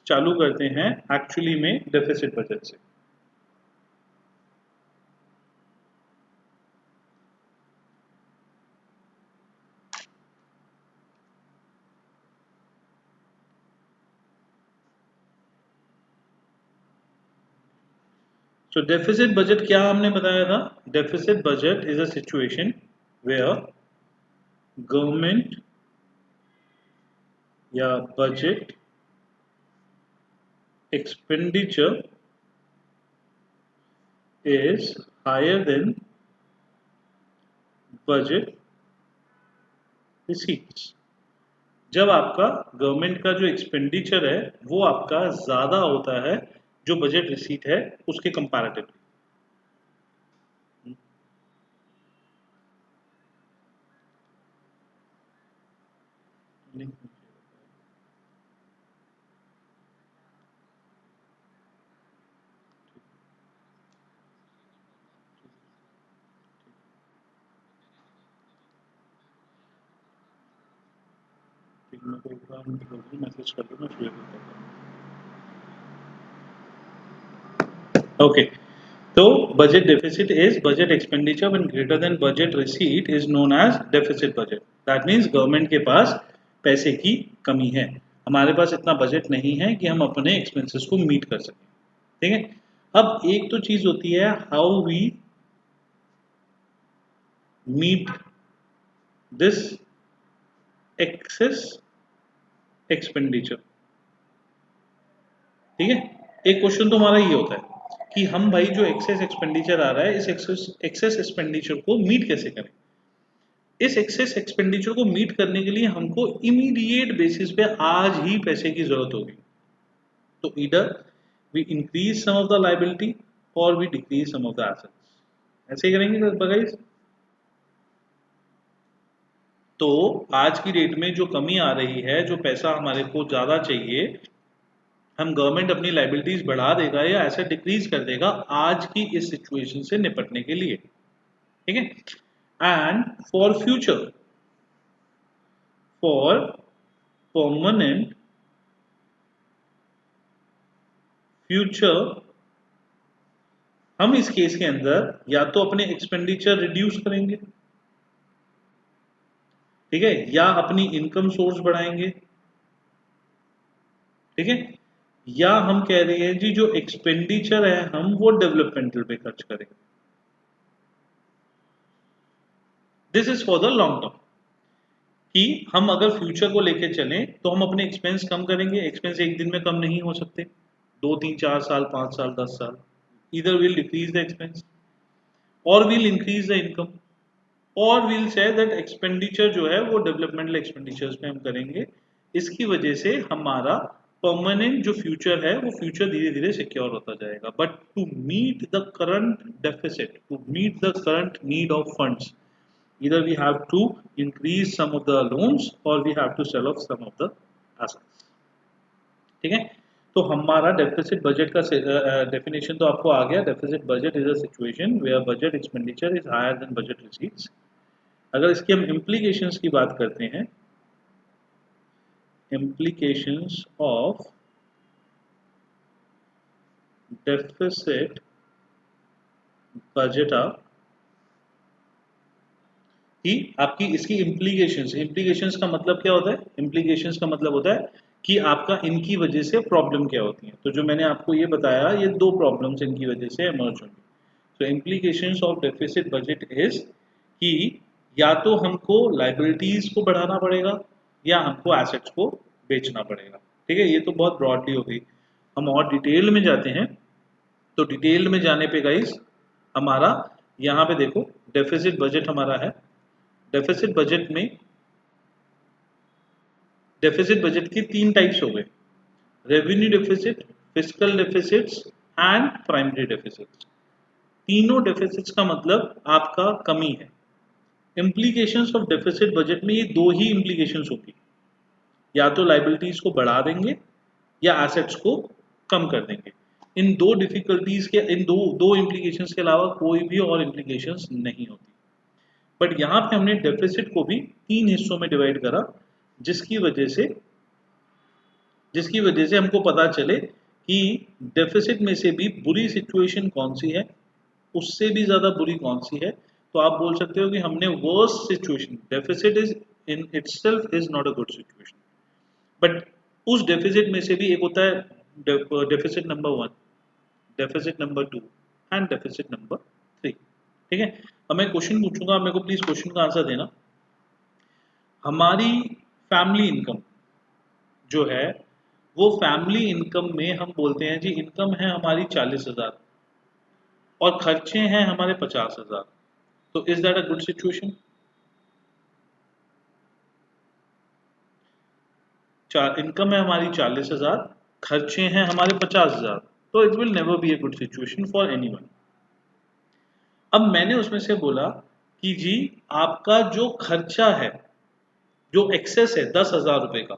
चालू करते हैं एक्चुअली में डेफिसिट बजट से। So deficit budget क्या हमने बताया था? Deficit budget is a situation where government या budget expenditure is higher than budget receipts। जब आपका गवर्नमेंट का जो एक्सपेंडिचर है वो आपका ज्यादा होता है जो बजट रिसीट है उसके कंपैरेटिवली। मैसेज कर दो, मैं शेयर करता हूँ। ओके, तो budget deficit is budget expenditure when greater than budget receipt is known as deficit budget. That means government के पास पैसे की कमी है, हमारे पास इतना बजट नहीं है कि हम अपने एक्सपेंसेस को मीट कर सकें। ठीक है, अब एक तो चीज होती है how we meet this excess expenditure. ठीक है, एक क्वेश्चन तो हमारा ये होता है कि हम भाई जो एक्सेस एक्सपेंडिचर आ रहा है इस एक्सेस एक्सपेंडिचर को मीट कैसे करें। इस एक्सेस एक्सपेंडिचर को मीट करने के लिए हमको इमीडिएट बेसिस पे आज ही पैसे की जरूरत होगी। तो either we increase some of the liability और we decrease some of the assets. ऐसे ही करेंगे गाइस। तो आज की डेट में जो कमी आ रही है, जो पैसा हमारे को ज्यादा चाहिए, हम गवर्नमेंट अपनी लायबिलिटीज बढ़ा देगा या एसेट डिक्रीज कर देगा आज की इस सिचुएशन से निपटने के लिए। ठीक है, and for future, for permanent future, हम इस केस के अंदर या तो अपने एक्सपेंडिचर रिड्यूस करेंगे, ठीक है, या अपनी इनकम सोर्स बढ़ाएंगे। ठीक है, या हम कह रहे हैं जी जो एक्सपेंडिचर है हम वो डेवलपमेंटल पे खर्च करेंगे। This is for the long term, कि हम अगर फ्यूचर को लेके चलें तो हम अपने एक्सपेंस कम करेंगे। एक्सपेंस एक दिन में कम नहीं हो सकते, 2 3 4 साल 5 साल 10 साल। Either will decrease the expense और विल इंक्रीज द इनकम, और विल से दैट एक्सपेंडिचर जो है वो डेवलपमेंटल एक्सपेंडिचर्स पे हम करेंगे। इसकी वजह से हमारा परमानेंट जो फ्यूचर है वो फ्यूचर धीरे धीरे सिक्योर होता जाएगा। But to meet the current deficit, to meet the current need of funds, either we have to increase some of the loans or we have to sell off some of the assets। ठीक है, तो हमारा deficit budget का definition तो आपको आ गया। Deficit budget is a situation where budget expenditure is higher than budget receipts. अगर इसकी हम इम्प्लीकेशंस की बात करते हैं, implications of deficit budget are कि आपकी इसकी इम्प्लीकेशंस का मतलब क्या होता है? इम्प्लीकेशंस का मतलब होता है कि आपका इनकी वजह से प्रॉब्लम क्या होती है। तो जो मैंने आपको ये बताया, ये दो प्रॉब्लम्स इनकी वजह से इमर्ज होंगी। तो implications of deficit budget is कि या तो हमको लाइबिलिटीज को बढ़ाना पड़ेगा या हमको एसेट्स को बेचना पड़ेगा। ठीक है, ये तो बहुत ब्रॉडली हो गई। हम और डिटेल में जाते हैं, तो डिटेल में जाने पे गाइस हमारा यहाँ पे देखो डेफिसिट बजट हमारा है। डेफिसिट बजट में डेफिसिट बजट की तीन टाइप्स हो गए, revenue deficit, fiscal deficits and primary deficits. तीनों डेफिसिट्स का मतलब आपका कमी है। इम्प्लीकेशंस ऑफ डेफिसिट बजट में ये दो ही इम्प्लीकेशंस होगी, या तो लाइबिलिटीज को बढ़ा देंगे या एसेट्स को कम कर देंगे। इन दो डिफिकल्टीज के, इन दो दो इम्प्लीकेशंस के अलावा कोई भी और इम्प्लीकेशंस नहीं होती। बट यहाँ पे हमने डेफिसिट को भी तीन हिस्सों में डिवाइड करा, जिसकी वजह से जिसकी वजह से हमको पता चले कि डेफिसिट में से भी बुरी सिचुएशन कौन सी है, उससे भी ज्यादा बुरी कौन सी है। तो आप बोल सकते हो कि हमने worst situation, deficit is in itself is not a good situation, but उस डेफिसिट में से भी एक होता है deficit number 1, deficit number 2 and deficit number 3। ठीक है, अब मैं क्वेश्चन पूछूंगा, आप मेरे को प्लीज क्वेश्चन का आंसर देना। हमारी फैमिली इनकम जो है, वो फैमिली इनकम में हम बोलते हैं जी इनकम है हमारी 40,000 और खर्चे हैं हमारे 50,000, तो is that a good situation? Income है हमारी 40,000, खर्चे हैं हमारे 50,000, तो it will never be a good situation for anyone. अब मैंने उसमें से बोला कि जी आपका जो खर्चा है, जो एक्सेस है 10,000 रुपए का,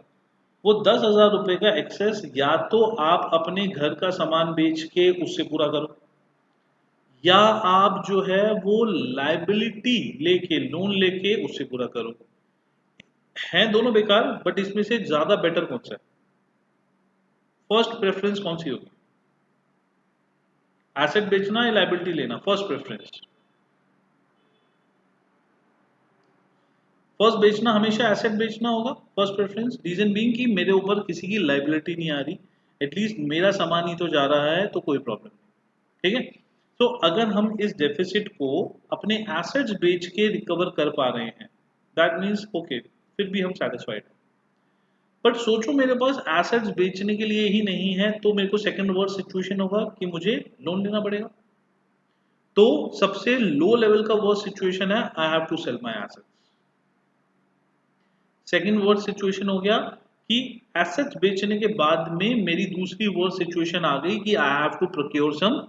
वो 10,000 रुपए का एक्सेस या तो आप अपने घर का सामान बेच के उससे पूरा करो, या आप जो है वो लाइबिलिटी लेके, लोन लेके उससे पूरा करो। हैं दोनों बेकार, बट इसमें से ज्यादा बेटर कौन सा है? फर्स्ट प्रेफरेंस कौन सी होगी? एसेट बेचना या लाइबिलिटी लेना? First preference. फर्स्ट बेचना, हमेशा एसेट बेचना होगा फर्स्ट प्रेफरेंस। रीजन बीइंग कि मेरे ऊपर किसी की लाइबिलिटी नहीं आ रही, एटलीस्ट मेरा सामान ही तो जा रहा है, तो कोई प्रॉब्लम नहीं। ठीक है, तो अगर हम इस डेफिसिट को अपने एसेट्स बेच के रिकवर कर पा रहे हैं, दैट मीन्स ओके, फिर भी हम सेटिस्फाइड हैं। बट सोचो मेरे पास एसेट्स बेचने के लिए ही नहीं है, तो मेरे को सेकंड वर्स्ट सिचुएशन होगा कि मुझे लोन लेना पड़ेगा। तो सबसे लो लेवल का वर्स्ट सिचुएशन है I have to sell my assets. Second worst situation हो गया कि एसेट्स बेचने के बाद में मेरी दूसरी वर्स्ट सिचुएशन आ गई कि I have to procure some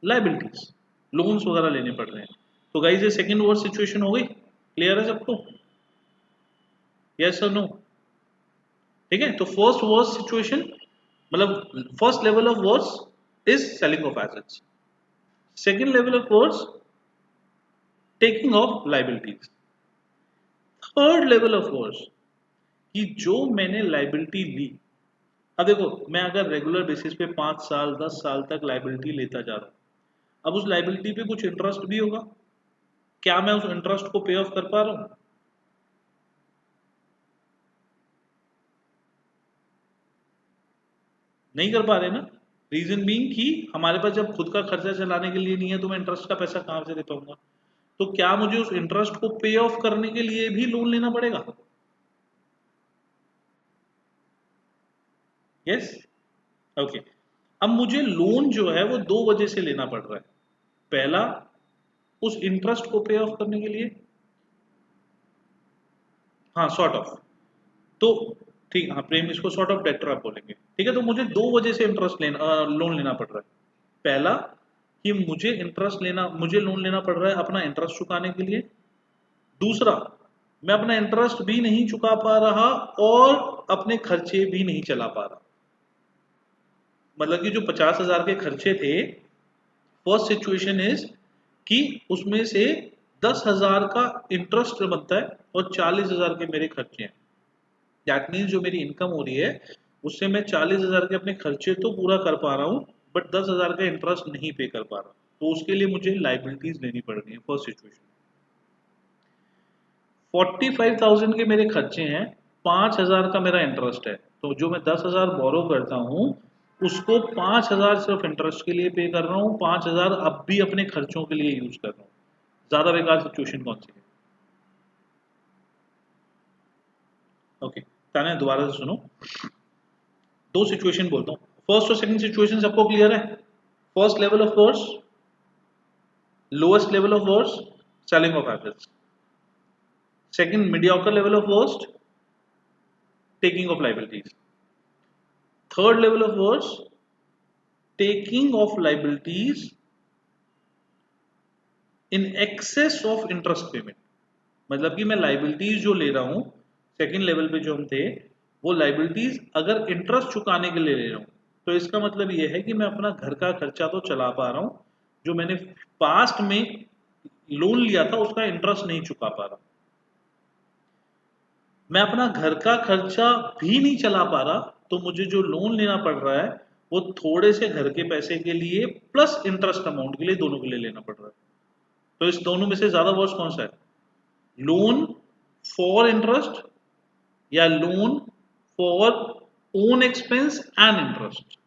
liabilities, loans वगैरह लेने पड़ रहे हैं। तो गाइस ये सेकंड वर्स्ट सिचुएशन हो गई। क्लियर है सबको? यस और नो? ठीक है, तो फर्स्ट वर्स्ट सिचुएशन मतलब first level of worst is selling of assets, second level of worst taking of liabilities, third level of worst कि जो मैंने लाइबिलिटी ली। अब देखो, मैं अगर रेगुलर बेसिस पे 5 साल 10 साल तक लाइबिलिटी लेता जा रहा हूं, अब उस लाइबिलिटी पे कुछ इंटरेस्ट भी होगा, क्या मैं उस इंटरेस्ट को पे ऑफ कर पा रहा हूं? नहीं कर पा रहे ना। रीजन बीइंग कि हमारे पास जब खुद का खर्चा चलाने के लिए नहीं है, तो मैं इंटरेस्ट का पैसा कहां से दे पाऊंगा? तो क्या मुझे उस इंटरेस्ट को पे ऑफ करने के लिए भी लोन लेना पड़ेगा? Yes, okay. अब मुझे लोन जो है वो दो वजह से लेना पड़ रहा है। पहला, उस इंटरेस्ट को पे ऑफ करने के लिए, हाँ सॉर्ट ऑफ, तो ठीक, हाँ प्रेम इसको सॉर्ट ऑफ डेटर आप बोलेंगे। ठीक है, तो मुझे दो वजह से इंटरेस्ट लेना लोन लेना पड़ रहा है। पहला कि मुझे लोन लेना पड़ रहा है अपना इंटरेस्ट चुकाने के लिए। दूसरा, मैं अपना इंटरेस्ट भी नहीं चुका पा रहा और अपने खर्चे भी नहीं चला पा रहा। मतलब कि जो 50,000 के खर्चे थे, फर्स्ट सिचुएशन इज कि उसमें से 10,000 का इंटरेस्ट बनता है और 40,000 के मेरे खर्चे हैं। दैट मीन्स जो मेरी इनकम हो रही है उससे मैं 40,000 के अपने खर्चे तो पूरा कर पा रहा हूँ, बट 10,000 का इंटरेस्ट नहीं पे कर पा रहा, तो उसके लिए मुझे लाइबिलिटीज लेनी पड़ रही है। First situation. 45,000 के मेरे खर्चे हैं, 5,000 का मेरा इंटरेस्ट है, तो जो मैं 10,000 बोरो करता हूँ उसको 5,000 सिर्फ इंटरेस्ट के लिए पे कर रहा हूँ, 5,000 अब भी अपने खर्चों के लिए यूज कर रहा हूँ। ज्यादा बेकार सिचुएशन कौन सी है? ओके, ताने दोबारा से सुनो, दो सिचुएशन बोलता हूँ। फर्स्ट और सेकंड सिचुएशन सबको क्लियर है? First level of force, lowest level of force, selling of assets. Second, mediocre level of worst, taking of liabilities. Third level of worst, taking of liabilities in excess of interest payment। मतलब कि मैं liabilities जो ले रहा हूं, second level पे जो हम थे, वो लाइबिलिटीज अगर इंटरेस्ट चुकाने के लिए ले रहा हूं, तो इसका मतलब ये है कि मैं अपना घर का खर्चा तो चला पा रहा हूं, जो मैंने पास्ट में लोन लिया था उसका इंटरेस्ट नहीं चुका पा रहा। मैं अपना घर का खर्चा भी नहीं चला पा रहा तो मुझे जो लोन लेना पड़ रहा है वो थोड़े से घर के पैसे के लिए प्लस इंटरेस्ट अमाउंट के लिए, दोनों के लिए लेना पड़ रहा है। तो इस दोनों में से ज्यादा वर्स्ट कौन सा है? लोन फॉर इंटरेस्ट या loan for own expense and interest?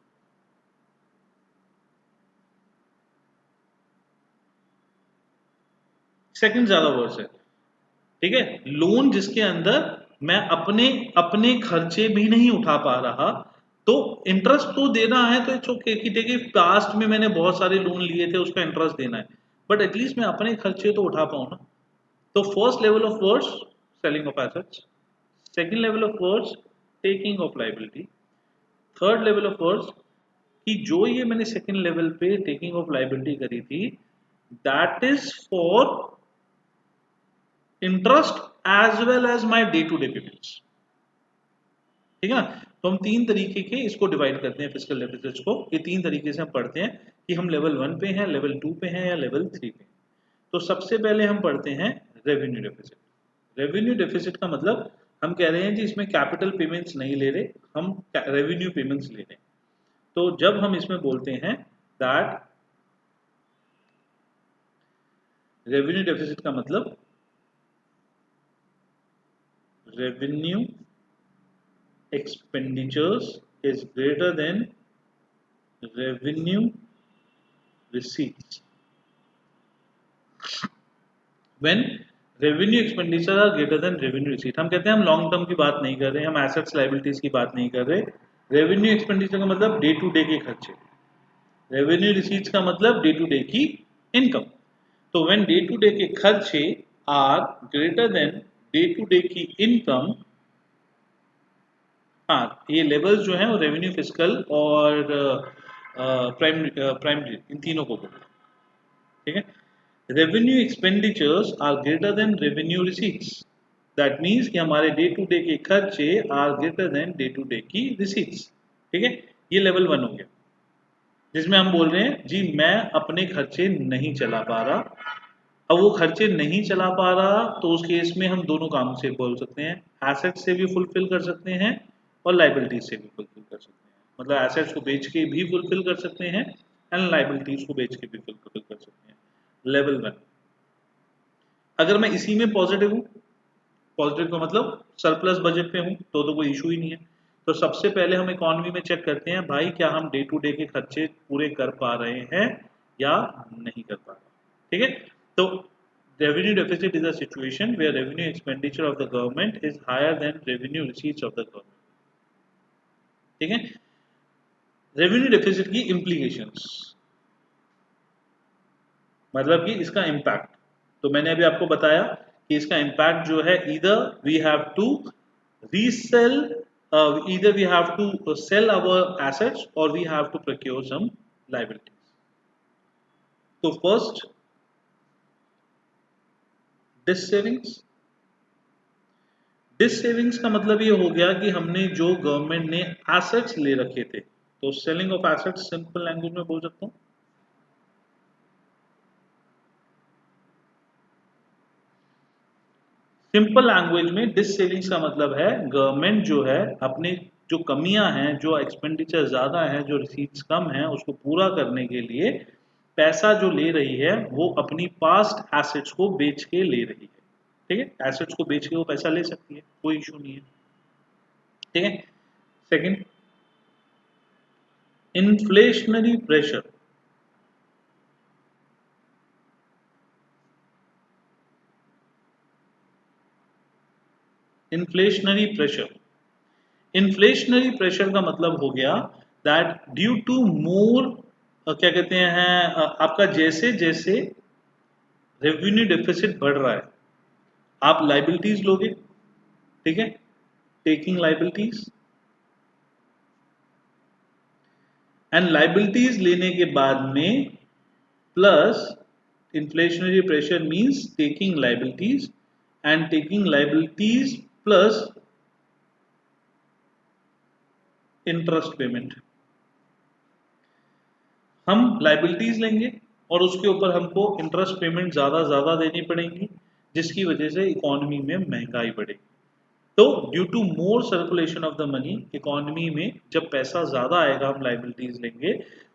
Second ज्यादा वर्स है। ठीक है, लोन जिसके अंदर मैं अपने अपने खर्चे भी नहीं उठा पा रहा, तो इंटरेस्ट तो देना है तो इट्स ओके कि देखिए पास्ट में मैंने बहुत सारे लोन लिए थे, उसका इंटरेस्ट देना है, बट एटलीस्ट मैं अपने खर्चे तो उठा पाऊं ना। तो first level of worse, selling of assets. Second level of worse, taking of liability. Third level of worse, कि जो ये मैंने सेकंड लेवल पे टेकिंग ऑफ लाइबिलिटी करी थी, that is for interest as well as my day to day payments. ठीक है ना? तो हम तीन तरीके के इसको डिवाइड करते हैं फिस्कल डेफिसिट्स को। ये तीन तरीके से हम पढ़ते हैं कि हम लेवल 1 पे हैं, लेवल 2 पे हैं या लेवल 3 पे। तो सबसे पहले हम पढ़ते हैं रेवेन्यू डेफिसिट। रेवेन्यू डेफिसिट का मतलब हम कह रहे हैं जी इसमें कैपिटल पेमेंट्स नहीं ले रहे, हम रेवेन्यू पेमेंट्स ले रहे हैं। तो जब हम इसमें बोलते हैं दैट रेवेन्यू डेफिसिट का मतलब revenue expenditures is greater than revenue receipts. When revenue expenditure are greater than revenue receipt, हम कहते हैं हम लॉन्ग टर्म की बात नहीं कर रहे, हम एसेट्स लाइबिलिटीज की बात नहीं कर रहे। रेवेन्यू एक्सपेंडिचर का मतलब डे टू डे के खर्चे, रेवेन्यू रिसीट्स का मतलब डे टू डे की इनकम। तो व्हेन डे टू डे के खर्चे are greater than day to day की इनकम, हाँ ये लेवल्स जो हैं वो रेवेन्यू, फिस्कल और प्राइमरी, इन तीनों को बोलते हैं। ठीक है, revenue expenditures are greater than revenue receipts, that means कि हमारे डे टू डे के खर्चे are greater than day to day की रिसीट्स। ठीक है, ये लेवल 1 हो गया, जिसमें हम बोल रहे हैं जी मैं अपने खर्चे नहीं चला पा रहा। अब वो खर्चे नहीं चला पा रहा तो उस केस में हम दोनों काम से बोल सकते हैं, एसेट से भी फुलफिल कर सकते हैं और लाइबिलिटीज से भी फुलफिल कर सकते हैं। मतलब एसेट्स को बेच के भी फुलफिल कर सकते हैं एंड लाइबिलिटीज को बेच के भी फुलफिल कर सकते हैं। लेवल 1। अगर मैं इसी में पॉजिटिव हूँ, पॉजिटिव का मतलब सरप्लस बजट पे हूँ, तो कोई इशू ही नहीं है। तो सबसे पहले हम इकोनॉमी में चेक करते हैं भाई क्या हम डे टू डे के खर्चे पूरे कर पा रहे हैं या नहीं कर पा रहे। ठीक है, तो revenue deficit is a situation where revenue expenditure of the government is higher than revenue receipts of the government. ठीक है, रेवेन्यू डेफिसिट की इम्प्लीकेशंस, मतलब कि इसका इम्पैक्ट, तो मैंने अभी आपको बताया कि इसका इम्पैक्ट जो है either we have to resell, either we have to sell our assets or we have to procure some liabilities. तो first dissavings. Dissavings का मतलब ये हो गया कि हमने जो गवर्नमेंट ने एसेट्स ले रखे थे, तो selling of assets simple language में बोल सकता हूं। सिंपल लैंग्वेज में डिस सेविंग्स का मतलब है गवर्नमेंट जो है अपने जो कमियां हैं, जो एक्सपेंडिचर ज्यादा है, जो रिसीट्स कम है, उसको पूरा करने के लिए पैसा जो ले रही है वो अपनी पास्ट एसेट्स को बेच के ले रही है। ठीक है, एसेट्स को बेच के वो पैसा ले सकती है, कोई इशू नहीं है। ठीक है, second inflationary pressure. Inflationary pressure, inflationary pressure का मतलब हो गया दैट ड्यू टू मोर, क्या कहते हैं, आपका जैसे जैसे रेवेन्यू डेफिसिट बढ़ रहा है आप लाइबिलिटीज लोगे। ठीक है, टेकिंग लाइबिलिटीज, एंड लाइबिलिटीज लेने के बाद में plus inflationary pressure means taking liabilities and taking liabilities plus interest payment। हम liabilities लेंगे और उसके ऊपर हमको इंटरेस्ट पेमेंट ज्यादा देनी पड़ेंगी, जिसकी वजह से इकोनॉमी में महंगाई बढ़ेगी। तो due to more circulation of the money, economy में जब पैसा ज्यादा आएगा हम लाइबिलिटीज लेंगे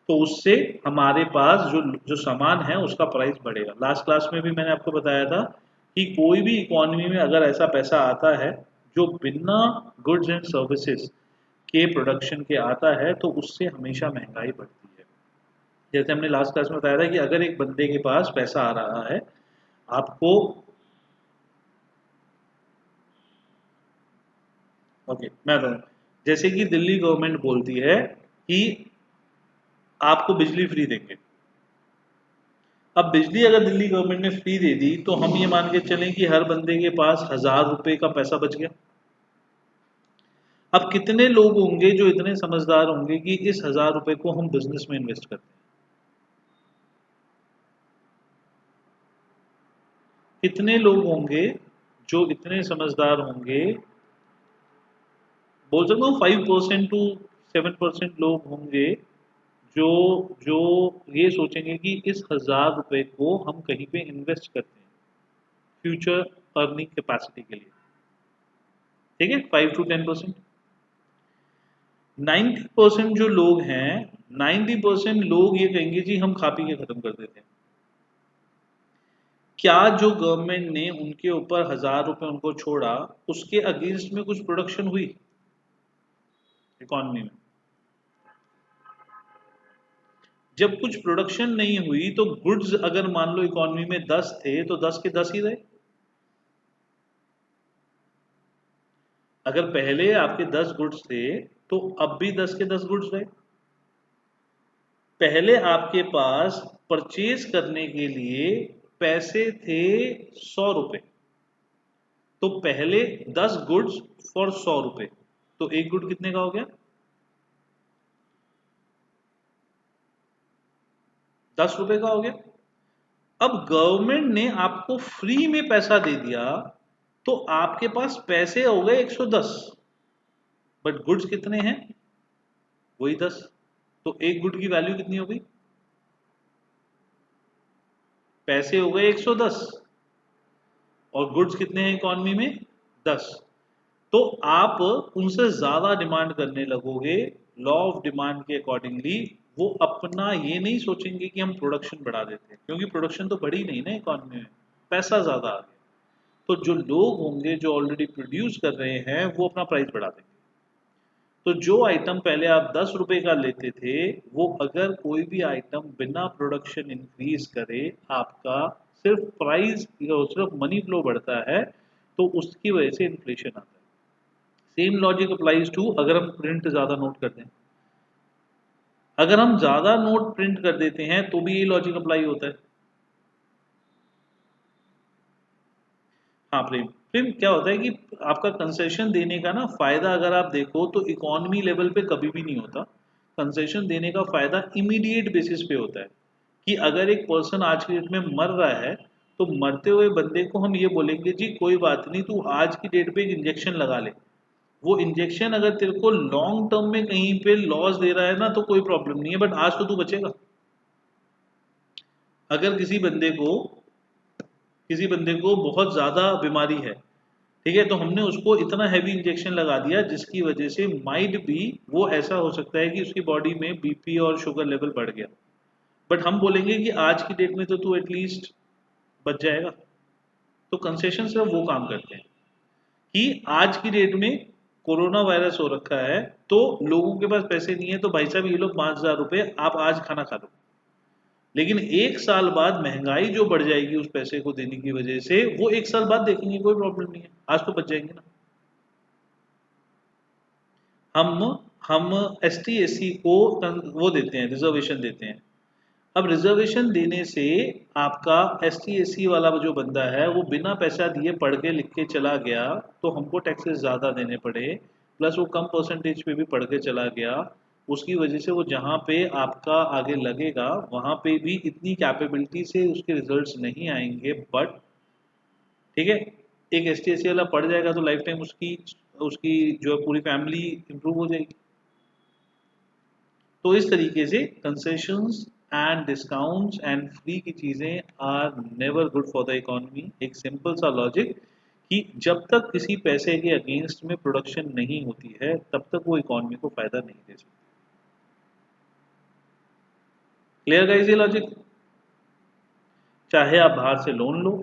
तो उससे हमारे पास जो जो सामान है उसका प्राइस बढ़ेगा। लास्ट क्लास में भी मैंने आपको बताया था कि कोई भी इकोनॉमी में अगर ऐसा पैसा आता है जो बिना गुड्स एंड सर्विसेज के प्रोडक्शन के आता है तो उससे हमेशा महंगाई बढ़ती है। जैसे हमने लास्ट क्लास में बताया था कि अगर एक बंदे के पास पैसा आ रहा है, आपको ओके मैं बताऊं, जैसे कि दिल्ली गवर्नमेंट बोलती है कि आपको बिजली फ्री देंगे। अब बिजली अगर दिल्ली गवर्नमेंट ने फ्री दे दी तो हम ये मान के चलें कि हर बंदे के पास 1,000 रुपए का पैसा बच गया। अब कितने लोग होंगे जो इतने समझदार होंगे कि इस 1,000 रुपए को हम बिजनेस में इन्वेस्ट करते हैं? कितने लोग होंगे जो इतने समझदार होंगे? बोल सकता हूँ 5% टू 7% लोग होंगे जो जो ये सोचेंगे कि इस 1,000 रुपए को हम कहीं पे इन्वेस्ट करते हैं फ्यूचर अर्निंग कैपेसिटी के लिए। ठीक है, 5 to 10%। 90% जो लोग हैं, 90% लोग ये कहेंगे जी हम खा पी के खत्म कर देते हैं। क्या जो गवर्नमेंट ने उनके ऊपर 1,000 रुपए उनको छोड़ा उसके अगेंस्ट में कुछ प्रोडक्शन हुई इकोनॉमी में? जब कुछ प्रोडक्शन नहीं हुई तो गुड्स अगर मान लो इकोनॉमी में 10 थे तो 10 के 10 ही रहे। अगर पहले आपके 10 गुड्स थे तो अब भी 10 के 10 गुड्स रहे। पहले आपके पास परचेज करने के लिए पैसे थे 100 रुपए, तो पहले 10 गुड्स फॉर 100 रुपए, तो एक गुड कितने का हो गया? 10 रुपए का हो गया। अब गवर्नमेंट ने आपको फ्री में पैसा दे दिया तो आपके पास पैसे हो गए 110, बट गुड्स कितने हैं? वही 10। तो एक गुड की वैल्यू कितनी हो गई? पैसे हो गए 110 और गुड्स कितने हैं इकोनॉमी में? 10। तो आप उनसे ज्यादा डिमांड करने लगोगे। लॉ ऑफ डिमांड के अकॉर्डिंगली वो अपना ये नहीं सोचेंगे कि हम प्रोडक्शन बढ़ा देते हैं, क्योंकि प्रोडक्शन तो बढ़ी नहीं ना इकोनॉमी में, पैसा ज्यादा आ गया। तो जो लोग होंगे जो ऑलरेडी प्रोड्यूस कर रहे हैं वो अपना प्राइस बढ़ा देंगे। तो जो आइटम पहले आप 10 रुपए का लेते थे, वो अगर कोई भी आइटम बिना प्रोडक्शन इंक्रीज करे आपका सिर्फ प्राइस, सिर्फ मनी फ्लो बढ़ता है, तो उसकी वजह से इन्फ्लेशन आता है। सेम लॉजिक अप्लाइज टू अगर हम प्रिंट ज्यादा नोट कर दें। अगर हम ज्यादा नोट प्रिंट कर देते हैं तो भी ये लॉजिक अप्लाई होता है। हाँ प्रेम, प्रेम क्या होता है कि आपका कंसेशन देने का ना फायदा अगर आप देखो तो इकोनॉमी लेवल पे कभी भी नहीं होता। कंसेशन देने का फायदा इमीडिएट बेसिस पे होता है कि अगर एक पर्सन आज की डेट में मर रहा है तो मरते हुए बंदे को हम ये बोलेंगे जी कोई बात नहीं, तू आज की डेट पे एक इंजेक्शन लगा ले। वो इंजेक्शन अगर तेरे को लॉन्ग टर्म में कहीं पे लॉस दे रहा है ना तो कोई प्रॉब्लम नहीं है, बट आज तो तू बचेगा। अगर किसी बंदे को बहुत ज्यादा बीमारी है, ठीक है, तो हमने उसको इतना हैवी इंजेक्शन लगा दिया जिसकी वजह से माइट भी वो ऐसा हो सकता है कि उसकी बॉडी में बीपी और शुगर लेवल बढ़ गया, बट हम बोलेंगे कि आज की डेट में तो तू एटलीस्ट बच जाएगा। तो कंसेशन सिर्फ वो काम करते हैं कि आज की डेट में कोरोना वायरस हो रखा है तो लोगों के पास पैसे नहीं है, तो भाई साहब ये लो 5,000 रुपए, आप आज खाना खा लो। लेकिन एक साल बाद महंगाई जो बढ़ जाएगी उस पैसे को देने की वजह से, वो एक साल बाद देखेंगे, कोई प्रॉब्लम नहीं है, आज तो बच जाएंगे ना। हम हम एस टी एस सी को वो देते हैं, रिजर्वेशन देते हैं। अब रिजर्वेशन देने से आपका एस टी एस सी वाला जो बंदा है वो बिना पैसा दिए पढ़ के लिख के चला गया तो हमको टैक्सेस ज़्यादा देने पड़े, प्लस वो कम परसेंटेज पे भी पढ़ के चला गया। उसकी वजह से वो जहाँ पे आपका आगे लगेगा वहाँ पे भी इतनी कैपेबिलिटी से उसके रिजल्ट्स नहीं आएंगे, बट ठीक है, एक एस टी एस सी वाला पढ़ जाएगा तो लाइफ टाइम उसकी उसकी जो है पूरी फैमिली इंप्रूव हो जाएगी। तो इस तरीके से concessions and discounts and free की चीज़ें are never good for the economy. एक सिंपल सा लॉजिक कि जब तक किसी पैसे के अगेंस्ट में प्रोडक्शन नहीं होती है तब तक वो इकोनॉमी को फायदा नहीं दे सकती। क्लियर गाइस ये लॉजिक? चाहे आप बाहर से लोन लो,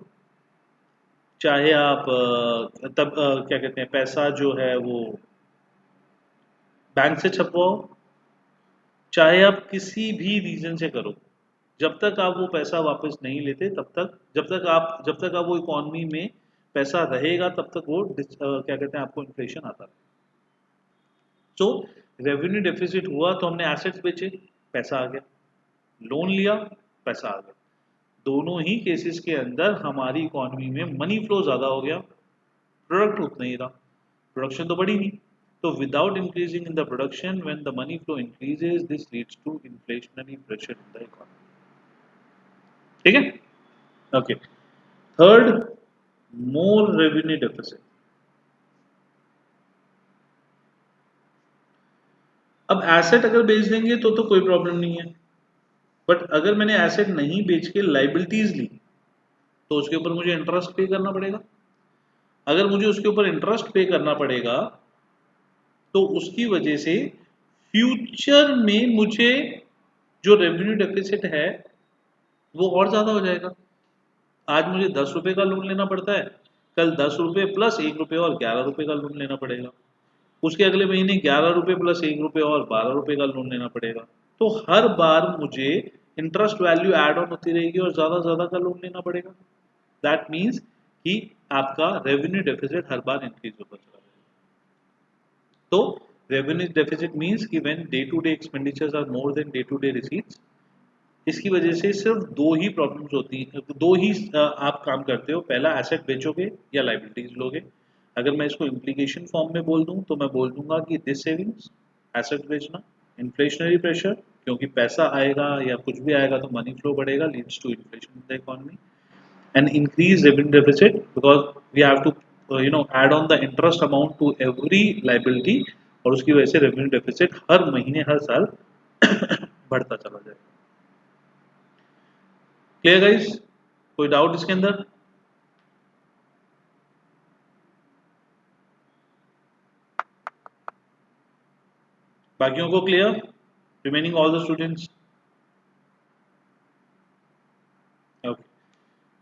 चाहे आप क्या कहते हैं, पैसा जो है वो बैंक से छपवाओ, चाहे आप किसी भी रीजन से करो, जब तक आप वो पैसा वापस नहीं लेते तब तक, जब तक आप वो इकोनॉमी में पैसा रहेगा तब तक वो क्या कहते हैं, आपको इन्फ्लेशन आता है। तो रेवेन्यू डेफिसिट हुआ तो हमने एसेट्स बेचे, पैसा आ गया, लोन लिया, पैसा आ गया। दोनों ही केसेस के अंदर हमारी इकोनॉमी में मनी फ्लो ज्यादा हो गया, प्रोडक्ट उतना ही रहा, प्रोडक्शन तो बढ़ी नहीं। तो without increasing in the production when the money flow increases this leads to inflationary pressure in the economy. ठीक है, okay. Third, more revenue deficit. अब एसेट अगर बेच देंगे तो कोई प्रॉब्लम नहीं है, बट अगर मैंने एसेट नहीं बेच के लाइबिलिटीज ली तो उसके ऊपर मुझे इंटरेस्ट पे करना पड़ेगा। अगर मुझे उसके ऊपर इंटरेस्ट पे करना पड़ेगा तो उसकी वजह से फ्यूचर में मुझे जो रेवेन्यू डेफिसिट है वो और ज्यादा हो जाएगा। आज मुझे 10 रुपए का लोन लेना पड़ता है, कल 10 रुपए प्लस 1 रुपए और 11 रुपए का लोन लेना पड़ेगा, उसके अगले महीने 11 रुपए प्लस 1 रुपए और 12 रुपए का लोन लेना पड़ेगा। तो हर बार मुझे इंटरेस्ट वैल्यू एड ऑन होती रहेगी और ज्यादा का लोन लेना पड़ेगा। दैट मीन्स कि आपका रेवेन्यू डेफिसिट हर बार इंक्रीज होता चला जाएगा। तो रेवेन्यू डेफिसिट मीन्स कि when day to day expenditures are more than day to day receipts. इसकी वजह से सिर्फ दो ही प्रॉब्लम्स होती हैं, दो ही आप काम करते हो, पहला एसेट बेचोगे या लाइबिलिटीज लोगे। अगर मैं इसको इम्प्लीकेशन फॉर्म में बोल दूं तो मैं बोल दूंगा कि दिस सेविंग्स, एसेट बेचना, इन्फ्लेशनरी प्रेशर, क्योंकि पैसा आएगा या कुछ भी आएगा तो मनी फ्लो बढ़ेगा, leads to inflation in the economy and increase revenue deficit because we have to add on the interest amount to every liability, और उसकी वजह से रेवेन्यू डेफिसिट हर महीने हर साल बढ़ता चला जाएगा। Clear guys? कोई डाउट इसके अंदर? बाकियों को clear? Remaining all the students? Okay.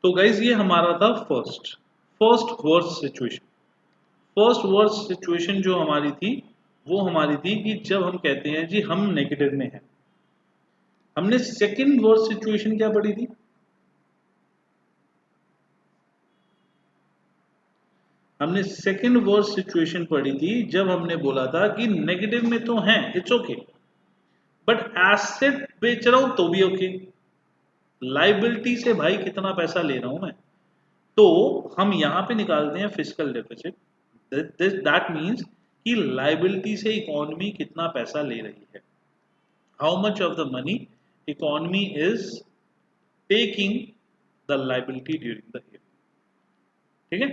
तो गाइस ये हमारा था first worst situation. First worst situation जो हमारी थी वो हमारी थी कि जब हम कहते हैं जी हम नेगेटिव में हैं। हमने सेकंड वर्स्ट सिचुएशन क्या पढ़ी थी? हमने सेकंड वर्स्ट सिचुएशन पढ़ी थी जब हमने बोला था कि नेगेटिव में तो हैं, इट्स ओके, बट एसेट बेच रहा हूं तो भी ओके, लाइबिलिटी से भाई कितना पैसा ले रहा हूं मैं। तो हम यहां पे निकालते हैं फिस्कल डेफिसिट। दैट मीन्स कि लाइबिलिटी से इकोनॉमी कितना पैसा ले रही है, how much of the money economy is taking the liability during the year. ठीक है,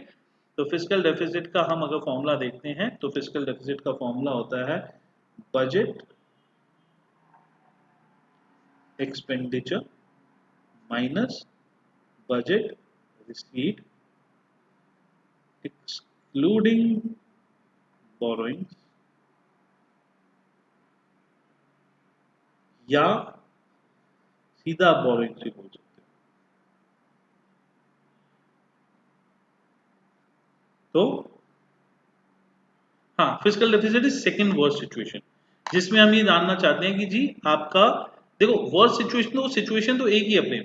तो फिस्कल डेफिसिट का हम अगर फॉर्मूला देखते हैं तो फिस्कल डेफिसिट का फॉर्मूला होता है budget expenditure minus budget receipt excluding borrowings, या सीधा बोरोइंग्स भी बोल सकते हैं। तो हाँ, fiscal deficit is second worst situation, जिसमें हम ये जानना चाहते हैं कि जी आपका, देखो वर्स्ट सिचुएशन तो एक ही अपने,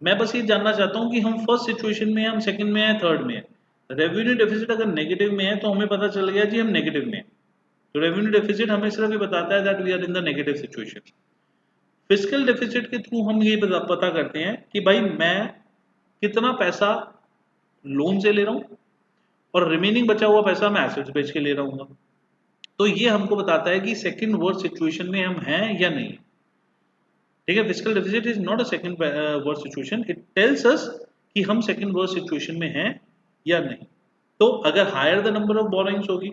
मैं बस ये जानना चाहता हूँ कि हम फर्स्ट सिचुएशन में हैं, हम सेकंड में हैं, थर्ड में है। रेवेन्यू डेफिसिट अगर नेगेटिव में है तो हमें पता चल गया जी हम नेगेटिव में हैं। तो रेवेन्यू डेफिसिट हमें सिर्फ ये बताता है that we are in the negative situation. Fiscal deficit के थ्रू हम ये पता करते हैं कि भाई मैं कितना पैसा लोन से ले रहा हूँ और रिमेनिंग बचा हुआ पैसा मैं एसेट्स बेच के ले रहा हूँ। तो ये हमको बताता है कि सेकंड वर्स्ट सिचुएशन में हम हैं या नहीं। ठीक है, fiscal deficit is not a second worst situation, it tells us कि हम सेकंड वर्स्ट सिचुएशन में हैं या नहीं। तो अगर higher the number of borrowings होगी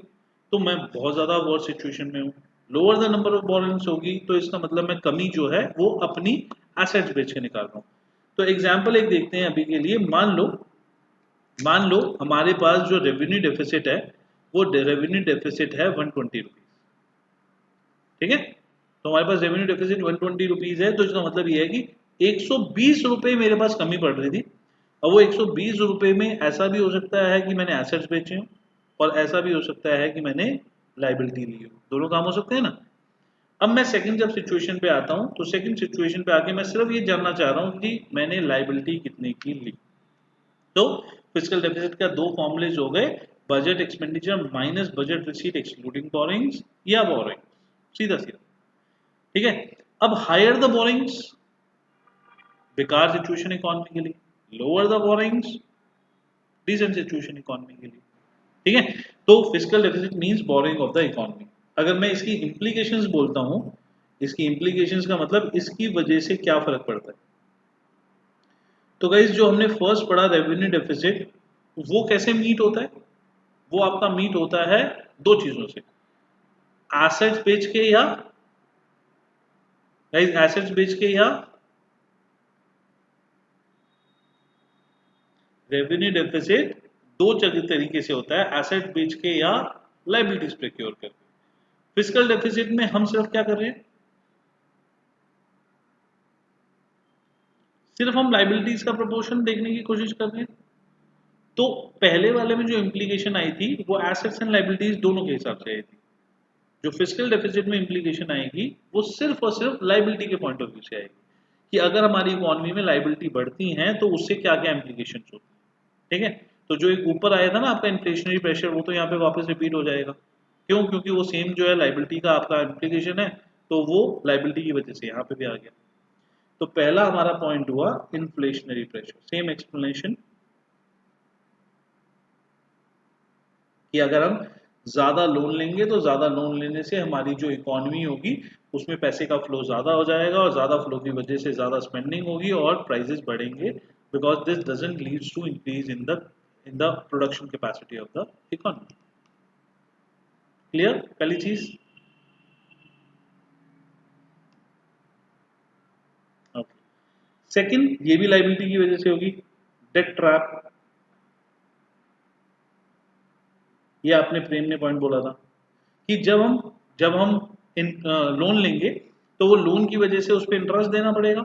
तो मैं बहुत ज्यादा वर्स्ट सिचुएशन में हूँ, lower the number of borrowings होगी तो इसका मतलब मैं कमी जो है वो अपनी एसेट्स बेच के निकाल रहा हूँ। तो एग्जाम्पल एक देखते हैं अभी के लिए। मान लो मान लो हमारे पास जो रेवेन्यू डेफिसिट है वो रेवेन्यू डेफिसिट है 120 रुपीज, ठीक है। तो हमारे पास रेवेन्यू डेफिसिट 120 रुपीज है, तो इसका मतलब ये है कि 120 रुपए मेरे पास कमी पड़ रही थी। अब वो 120 रुपए में ऐसा भी हो सकता है कि मैंने एसेट्स बेचे हो, और ऐसा भी हो सकता है कि मैंने लाइबिलिटी ली हो, दोनों काम हो सकते हैं ना। अब मैं सेकंड जब सिचुएशन पे आता हूं, तो सेकंड सिचुएशन पे आके मैं सिर्फ ये जानना चाह रहा हूं कि मैंने लाइबिलिटी कितने की ली। तो फिस्कल डेफिसिट का दो फॉर्मूलेज हो गए, budget expenditure minus budget receipt excluding borrowings या बोरिंग, सीधा सीधा, ठीक है। अब हायर द बोरिंग्स बेकार सिचुएशन इकोनॉमी के लिए, lower the borrowings decent situation economy के लिए, ठीक है। तो fiscal deficit means borrowing of the economy. अगर मैं इसकी इंप्लीकेशंस बोलता हूं, इसकी इंप्लीकेशंस का मतलब इसकी वजह से क्या फर्क पड़ता है। तो गाइस जो हमने फर्स्ट पढ़ा रेवेन्यू डेफिसिट, वो कैसे मीट होता है, वो आपका मीट होता है दो चीजों से, एसेट्स बेच के या गाइस एसेट्स बेच के या रेवेन्यू डेफिसिट दो जगह तरीके से होता है, एसेट बेच के या लाइबिलिटीज प्रोक्योर करके। फिस्कल डेफिसिट में हम सिर्फ क्या कर रहे हैं, सिर्फ हम लाइबिलिटीज का प्रोपोर्शन देखने की कोशिश कर रहे हैं। तो पहले वाले में जो इम्प्लीकेशन आई थी वो एसेट्स एंड लाइबिलिटीज दोनों के हिसाब से आई थी। जो फिस्कल डेफिसिट में इम्प्लीकेशन आएगी वो सिर्फ और सिर्फ लाइबिलिटी के पॉइंट ऑफ व्यू से आएगी, कि अगर हमारी इकोनॉमी में लाइबिलिटी बढ़ती हैं तो उससे क्या क्या इम्प्लीकेशन होती है, ठीक है। तो जो एक ऊपर आया था ना आपका इन्फ्लेशनरी प्रेशर, वो तो यहाँ पे वापस रिपीट हो जाएगा। क्यों? क्योंकि वो सेम जो है लाइबिलिटी का आपका इम्प्लीकेशन है, तो वो लाइबिलिटी की वजह से यहाँ पे भी आ गया। तो पहला हमारा पॉइंट हुआ इन्फ्लेशनरी प्रेशर, सेम एक्सप्लेनेशन, कि अगर हम ज्यादा लोन लेंगे तो ज्यादा लोन लेने से हमारी जो इकोनॉमी होगी उसमें पैसे का फ्लो ज्यादा हो जाएगा, और ज्यादा फ्लो की वजह से ज्यादा स्पेंडिंग होगी और प्राइसेस बढ़ेंगे, because this doesn't leads to increase in the production capacity of the economy. Clear पहली चीज। ओके, सेकंड, ये भी लाइबिलिटी की वजह से होगी, डेट ट्रैप। ये आपने प्रेम ने पॉइंट बोला था कि जब हम लोन लेंगे तो वो लोन की वजह से उस पर इंटरेस्ट देना पड़ेगा।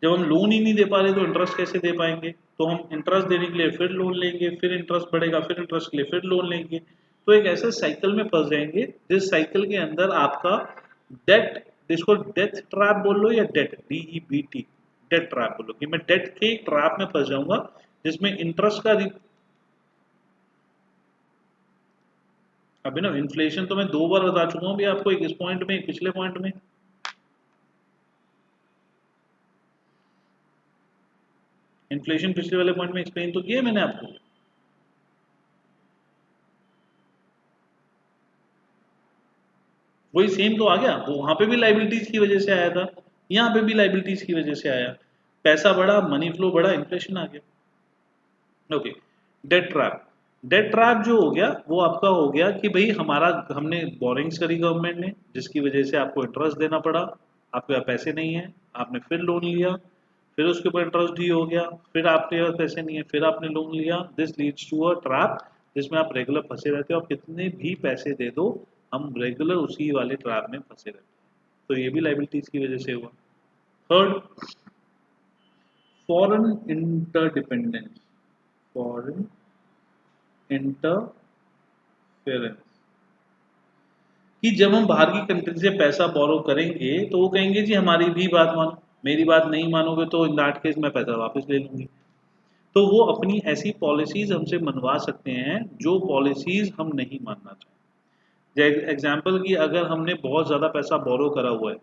जब हम लोन ही नहीं दे पा रहे तो इंटरेस्ट कैसे दे पाएंगे, तो हम इंटरेस्ट देने के लिए फिर लोन लेंगे, फिर इंटरेस्ट बढ़ेगा, फिर इंटरेस्ट के लिए फिर लोन लेंगे, तो एक ऐसे साइकिल में फंस जाएंगे जिस साइकिल के अंदर आपका डेट, जिसको डेथ ट्रैप बोल लो या डेट DEBT, डेट ट्रैप बोलो, कि मैं डेट के ट्रैप में फंस जाऊंगा जिसमें इंटरेस्ट का, अभी ना इन्फ्लेशन तो मैं दो बार बता चुका हूँ भी आपको, एक इस पॉइंट में एक पिछले पॉइंट में। इन्फ्लेशन पिछले वाले पॉइंट में एक्सप्लेन तो किया है मैंने आपको। वही सेम तो आ गया, वो वहां पे भी लाइबिलिटीज की वजह से आया था, यहाँ पे भी लाइबिलिटीज की वजह से आया, पैसा बढ़ा, मनी फ्लो बढ़ा, इन्फ्लेशन आ गया। Okay, debt trap. Debt trap जो हो गया वो आपका हो गया कि भाई हमारा, हमने बोरिंग्स करी गवर्नमेंट ने जिसकी वजह से आपको इंटरेस्ट देना पड़ा, आपके पास पैसे नहीं है, आपने फिर लोन लिया, फिर उसके ऊपर इंटरेस्ट ड्यू हो गया, फिर आपके पास पैसे नहीं है, फिर आपने लोन लिया, this leads to a trap जिसमें आप रेगुलर फंसे रहते हो, आप कितने भी पैसे दे दो हम रेगुलर उसी वाले ट्रैप में फंसे रहते हैं। तो ये भी लाइबिलिटीज की वजह से हुआ। Third, foreign interdependence, foreign interference, कि जब हम बाहर की कंट्री से पैसा बोरो करेंगे तो वो कहेंगे जी हमारी भी बात मानो, मेरी बात नहीं मानोगे तो इन दैट केस मैं पैसा वापस ले लूंगी। तो वो अपनी ऐसी पॉलिसीज हमसे मनवा सकते हैं जो पॉलिसीज हम नहीं मानना चाहते। एग्जाम्पल की, अगर हमने बहुत ज़्यादा पैसा बोरो करा हुआ है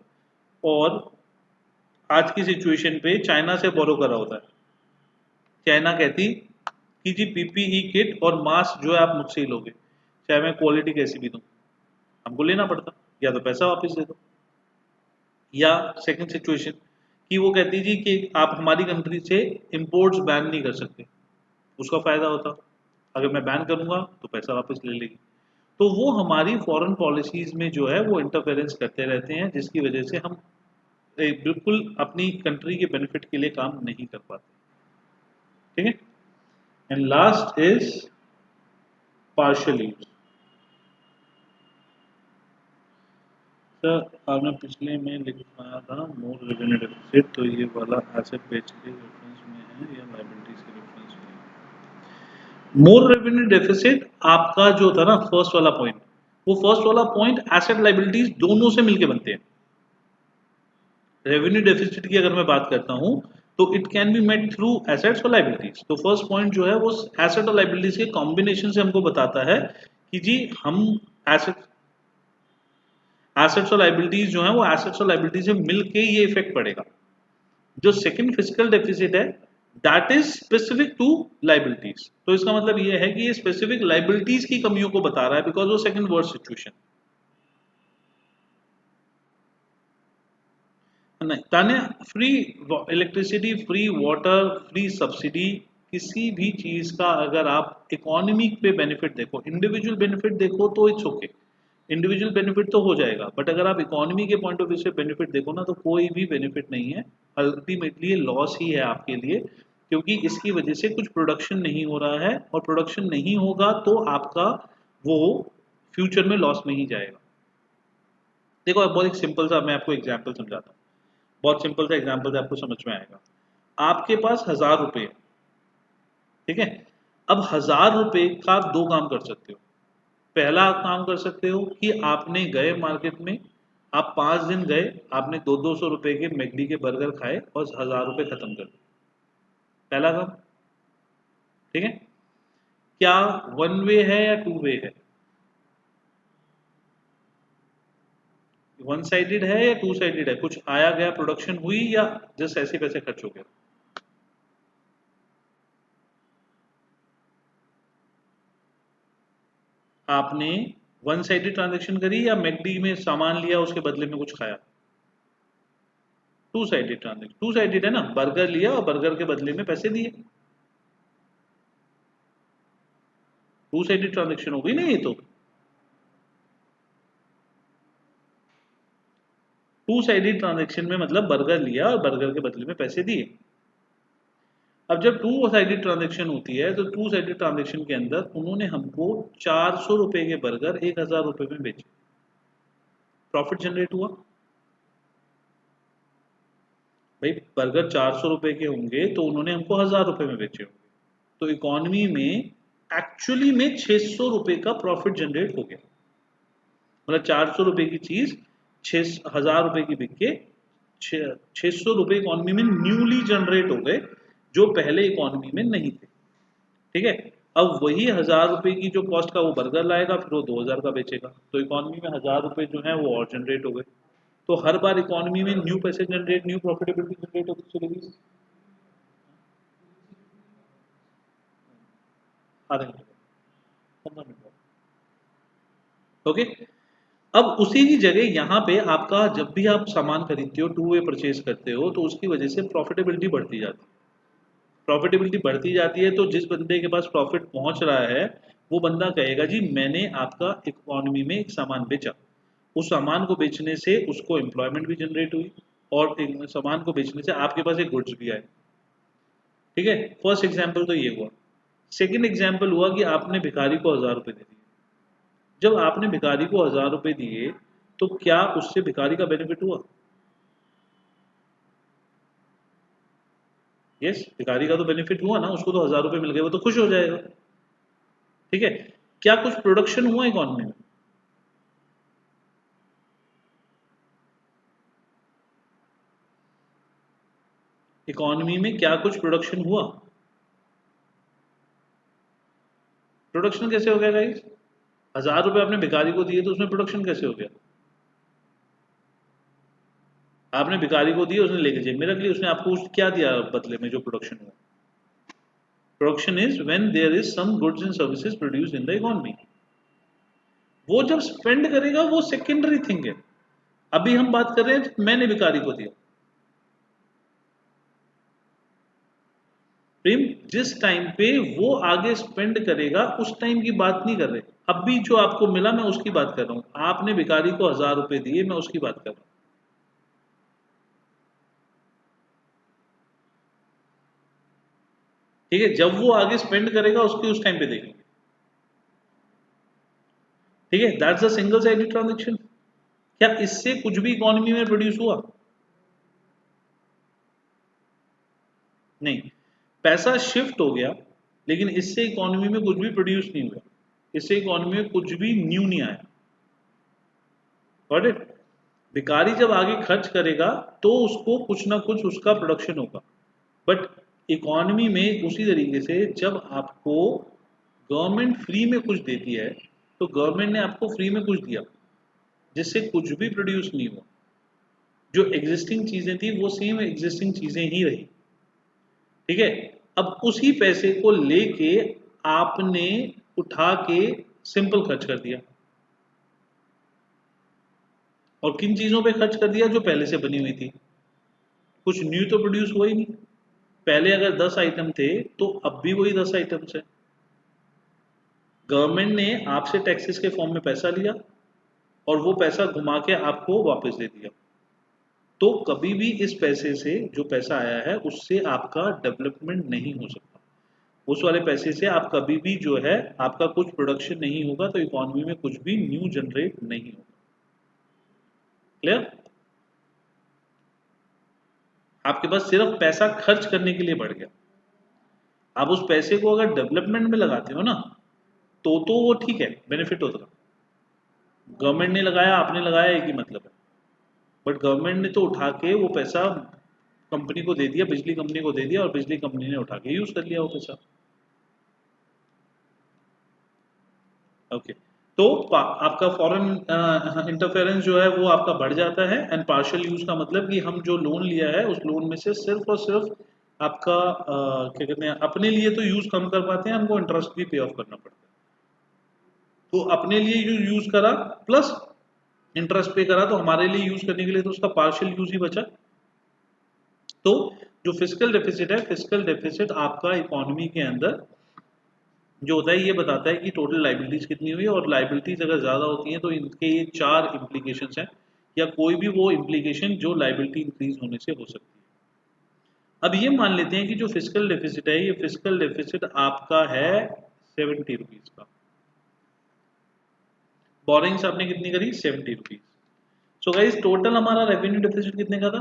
और आज की सिचुएशन पे चाइना से बोरो करा होता है, चाइना कहती कि जी PPE किट और मास्क जो है आप मुझसे ही लोगे, चाहे मैं क्वालिटी कैसी भी दूं, हमको लेना पड़ता, या तो पैसा वापस दे दो। या सेकंड सिचुएशन कि वो कहती जी कि आप हमारी कंट्री से इंपोर्ट्स बैन नहीं कर सकते, उसका फायदा होता, अगर मैं बैन करूंगा तो पैसा वापस ले लेगी। तो वो हमारी फॉरेन पॉलिसीज में जो है वो इंटरफेरेंस करते रहते हैं जिसकी वजह से हम बिल्कुल अपनी कंट्री के बेनिफिट के लिए काम नहीं कर पाते, ठीक है। And last is partial use. Sir आपने पिछले में लिखवाया था मोर रेवेन्यू डेफिसिट, तो ये वाला एसेट बेच के रेफरेंस में है या लायबिलिटीज के रेफरेंस में है? मोर रेवेन्यू डेफिसिट आपका जो था ना फर्स्ट वाला पॉइंट, वो फर्स्ट वाला पॉइंट एसेट लायबिलिटीज दोनों से मिलके बनते हैं। रेवेन्यू डेफिसिट की अगर मैं बात करता हूं तो it can be met through assets और लायबिलिटीज। तो फर्स्ट पॉइंट जो है वो एसेट और लायबिलिटीज के कॉम्बिनेशन से हमको बताता है कि जी हम एसेट एसेट्स और लायबिलिटीज जो है वो एसेट्स और लायबिलिटीज से मिलके ये इफेक्ट पड़ेगा। जो सेकंड फिजिकल डेफिसिट है that is specific to liabilities. तो इसका मतलब ये है कि ये स्पेसिफिक लायबिलिटीज की कमियों को बता रहा है बिकॉज वो सेकंड वर्ड सिचुएशन। नहीं ताने free electricity, free water, free subsidy, किसी भी चीज का अगर आप इकोनॉमी पे बेनिफिट देखो, इंडिविजुअल बेनिफिट देखो तो इट्स ओके, इंडिविजुअल बेनिफिट तो हो जाएगा, बट अगर आप इकोनॉमी के पॉइंट ऑफ व्यू से बेनिफिट देखो ना तो कोई भी बेनिफिट नहीं है। अल्टीमेटली ये लॉस ही है आपके लिए, क्योंकि इसकी वजह से कुछ प्रोडक्शन नहीं हो रहा है और प्रोडक्शन नहीं होगा तो आपका वो फ्यूचर में लॉस में ही जाएगा। देखो अब बहुत एक सिंपल सा मैं आपको एग्जाम्पल समझाता हूँ, बहुत सिंपल सा एग्जाम्पल से आपको समझ में आएगा। आपके पास 1000 रुपये है, ठीक है। अब 1000 रुपये का आप दो काम कर सकते हो। पहला काम कर सकते हो कि आपने गए मार्केट में, आप 5 दिन गए, आपने 200-200 रुपए के मैकडी के बर्गर खाए और 1000 रुपये खत्म कर दिए। पहला काम, ठीक है। क्या वन वे है या टू वे है? वन साइडेड है या टू साइडेड है? कुछ आया गया प्रोडक्शन हुई या जस्ट ऐसे पैसे खर्च हो गए? आपने वन साइडेड ट्रांजेक्शन करी या मैकडी में सामान लिया उसके बदले में कुछ खाया? Two sided transaction, two sided है ना, बर्गर लिया और बर्गर के बदले में पैसे दिए, टू साइडेड ट्रांजेक्शन हो गई ना ये तो। टू साइडेड ट्रांजेक्शन में मतलब बर्गर लिया और बर्गर के बदले में पैसे दिए। अब जब टू साइडेड ट्रांजेक्शन होती है तो टू साइडेड ट्रांजेक्शन के अंदर उन्होंने हमको 400 रुपए के बर्गर 1000 रुपए में बेचे, प्रॉफिट जनरेट हुआ। भाई बर्गर 400 रुपए के होंगे तो उन्होंने हमको 1000 रुपए में बेचे होंगे, तो इकोनॉमी में एक्चुअली में 600 रुपए का प्रॉफिट जनरेट हो गया। मतलब 400 रुपए की चीज 6000 रुपए की बिक के 600 रुपए इकोनॉमी में न्यूली जनरेट हो गए, जो पहले इकोनॉमी में नहीं थे, ठीक है। अब वही 1000 रुपए की जो कॉस्ट का वो बर्गर लाएगा फिर वो 2000 का बेचेगा, तो इकोनॉमी में 1000 रुपए जो है वो और जनरेट हो गए। तो हर बार इकोनॉमी में न्यू पैसे जनरेट, न्यू प्रॉफिटेबिलिटी जनरेट होती चलेगी। आधे घंटे, 15 मिनट, ओके। अब उसी की जगह यहाँ पे आपका जब भी आप सामान खरीदते हो, टू वे परचेज करते हो, तो उसकी वजह से प्रॉफिटेबिलिटी बढ़ती जाती है। प्रॉफिटेबिलिटी बढ़ती जाती है तो जिस बंदे के पास प्रॉफिट पहुंच रहा है वो बंदा कहेगा जी मैंने आपका इकोनॉमी में एक सामान बेचा, उस सामान को बेचने से उसको एम्प्लॉयमेंट भी जनरेट हुई और सामान को बेचने से आपके पास एक गुड्स भी आए, ठीक है। फर्स्ट एग्जाम्पल तो ये हुआ। सेकेंड एग्जाम्पल हुआ कि आपने भिखारी को 1000 रुपए दे दिए। जब आपने भिखारी को 1000 रुपए दिए तो क्या उससे भिखारी का बेनिफिट हुआ? यस, भिखारी का तो बेनिफिट हुआ ना, उसको तो 1000 रुपए मिल गए, वो तो खुश हो जाएगा, ठीक है। क्या कुछ प्रोडक्शन हुआ इकोनॉमी में? इकोनॉमी में क्या कुछ प्रोडक्शन हुआ? प्रोडक्शन कैसे हो गया गाइस? 1000 रुपए आपने भिखारी को दिए तो उसमें प्रोडक्शन कैसे हो गया? आपने भिखारी को दिए, उसने लेके जेब में रख ली, उसने आपको क्या दिया बदले में जो प्रोडक्शन हुआ? Production is when there is some goods and services produced in the economy. वो जब स्पेंड करेगा वो सेकेंडरी थिंग है। अभी हम बात कर रहे हैं मैंने भिखारी को दिया। प्रेम, जिस टाइम पे वो आगे स्पेंड करेगा उस टाइम की बात नहीं कर रहे। अभी जो आपको मिला मैं उसकी बात कर रहा हूं, आपने भिखारी को 1000 रुपए दिए, मैं उसकी बात कर रहा हूं, ठीक है, जब वो आगे स्पेंड करेगा उसके उस टाइम पे देखेंगे। ठीक है, that's a single sided transaction. क्या इससे कुछ भी इकोनॉमी में प्रोड्यूस हुआ? नहीं, पैसा शिफ्ट हो गया, लेकिन इससे इकोनॉमी में कुछ भी प्रोड्यूस नहीं हुआ, इससे इकोनॉमी में कुछ भी न्यू नहीं आया। Got it? भिखारी जब आगे खर्च करेगा तो उसको कुछ ना कुछ उसका प्रोडक्शन होगा। बट इकोनॉमी में उसी तरीके से जब आपको गवर्नमेंट फ्री में कुछ देती है, तो गवर्नमेंट ने आपको फ्री में कुछ दिया जिससे कुछ भी प्रोड्यूस नहीं हुआ। जो एग्जिस्टिंग चीजें थी वो सेम एग्जिस्टिंग चीजें ही रही। ठीक है, अब उसी पैसे को लेके आपने उठा के सिंपल खर्च कर दिया, और किन चीजों पे खर्च कर दिया? जो पहले से बनी हुई थी। कुछ न्यू तो प्रोड्यूस हुआ ही नहीं। पहले अगर 10 आइटम थे तो अब भी वही 10 आइटम्स है। गवर्नमेंट ने आपसे टैक्सेस के फॉर्म में पैसा लिया और वो पैसा घुमा के आपको वापस दे दिया। तो कभी भी इस पैसे से, जो पैसा आया है, उससे आपका डेवलपमेंट नहीं हो सकता। उस वाले पैसे से आप कभी भी जो है आपका कुछ प्रोडक्शन नहीं होगा, तो इकोनॉमी में कुछ भी न्यू जनरेट नहीं होगा। क्लियर? आपके पास सिर्फ पैसा खर्च करने के लिए बढ़ गया। आप उस पैसे को अगर डेवलपमेंट में लगाते हो ना, तो वो ठीक है, बेनिफिट होता। गवर्नमेंट ने लगाया, आपने लगाया, एक ही मतलब है। बट गवर्नमेंट ने तो उठा के वो पैसा कंपनी को दे दिया, बिजली कंपनी को दे दिया, और बिजली कंपनी ने उठा के यूज कर लिया वो पैसा। ओके, तो आपका फॉरेन इंटरफेरेंस जो है वो आपका बढ़ जाता है। एंड पार्शियल यूज का मतलब कि हम जो लोन लिया है उस लोन में से सिर्फ और सिर्फ आपका क्या कहते हैं, अपने लिए तो यूज कम कर पाते हैं, हमको इंटरेस्ट भी पे ऑफ करना पड़ता है। तो अपने लिए जो यूज करा प्लस इंटरेस्ट पे करा, तो हमारे लिए यूज करने के लिए तो उसका पार्शियल यूज ही बचा। तो जो फिजिकल डेफिसिट है, फिजिकल डेफिसिट आपका इकोनॉमी के अंदर जो होता है ये बताता है कि टोटल लाइबिलिटीज कितनी हुई है, और लाइबिलिटीज अगर ज्यादा होती हैं तो इनके ये 4 इम्प्लीकेशंस हैं, या कोई भी वो इम्प्लीकेशन जो लाइबिलिटी इंक्रीज होने से हो सकती है। अब ये मान लेते हैं कि जो फिजिकल डेफिसिट है, ये फिजिकल डेफिसिट आपका है 70 रुपीज का। बोरिंग्स आपने कितनी करी? 70 रुपीज। सो गाइस, टोटल हमारा रेवेन्यू डेफिसिट कितने का था?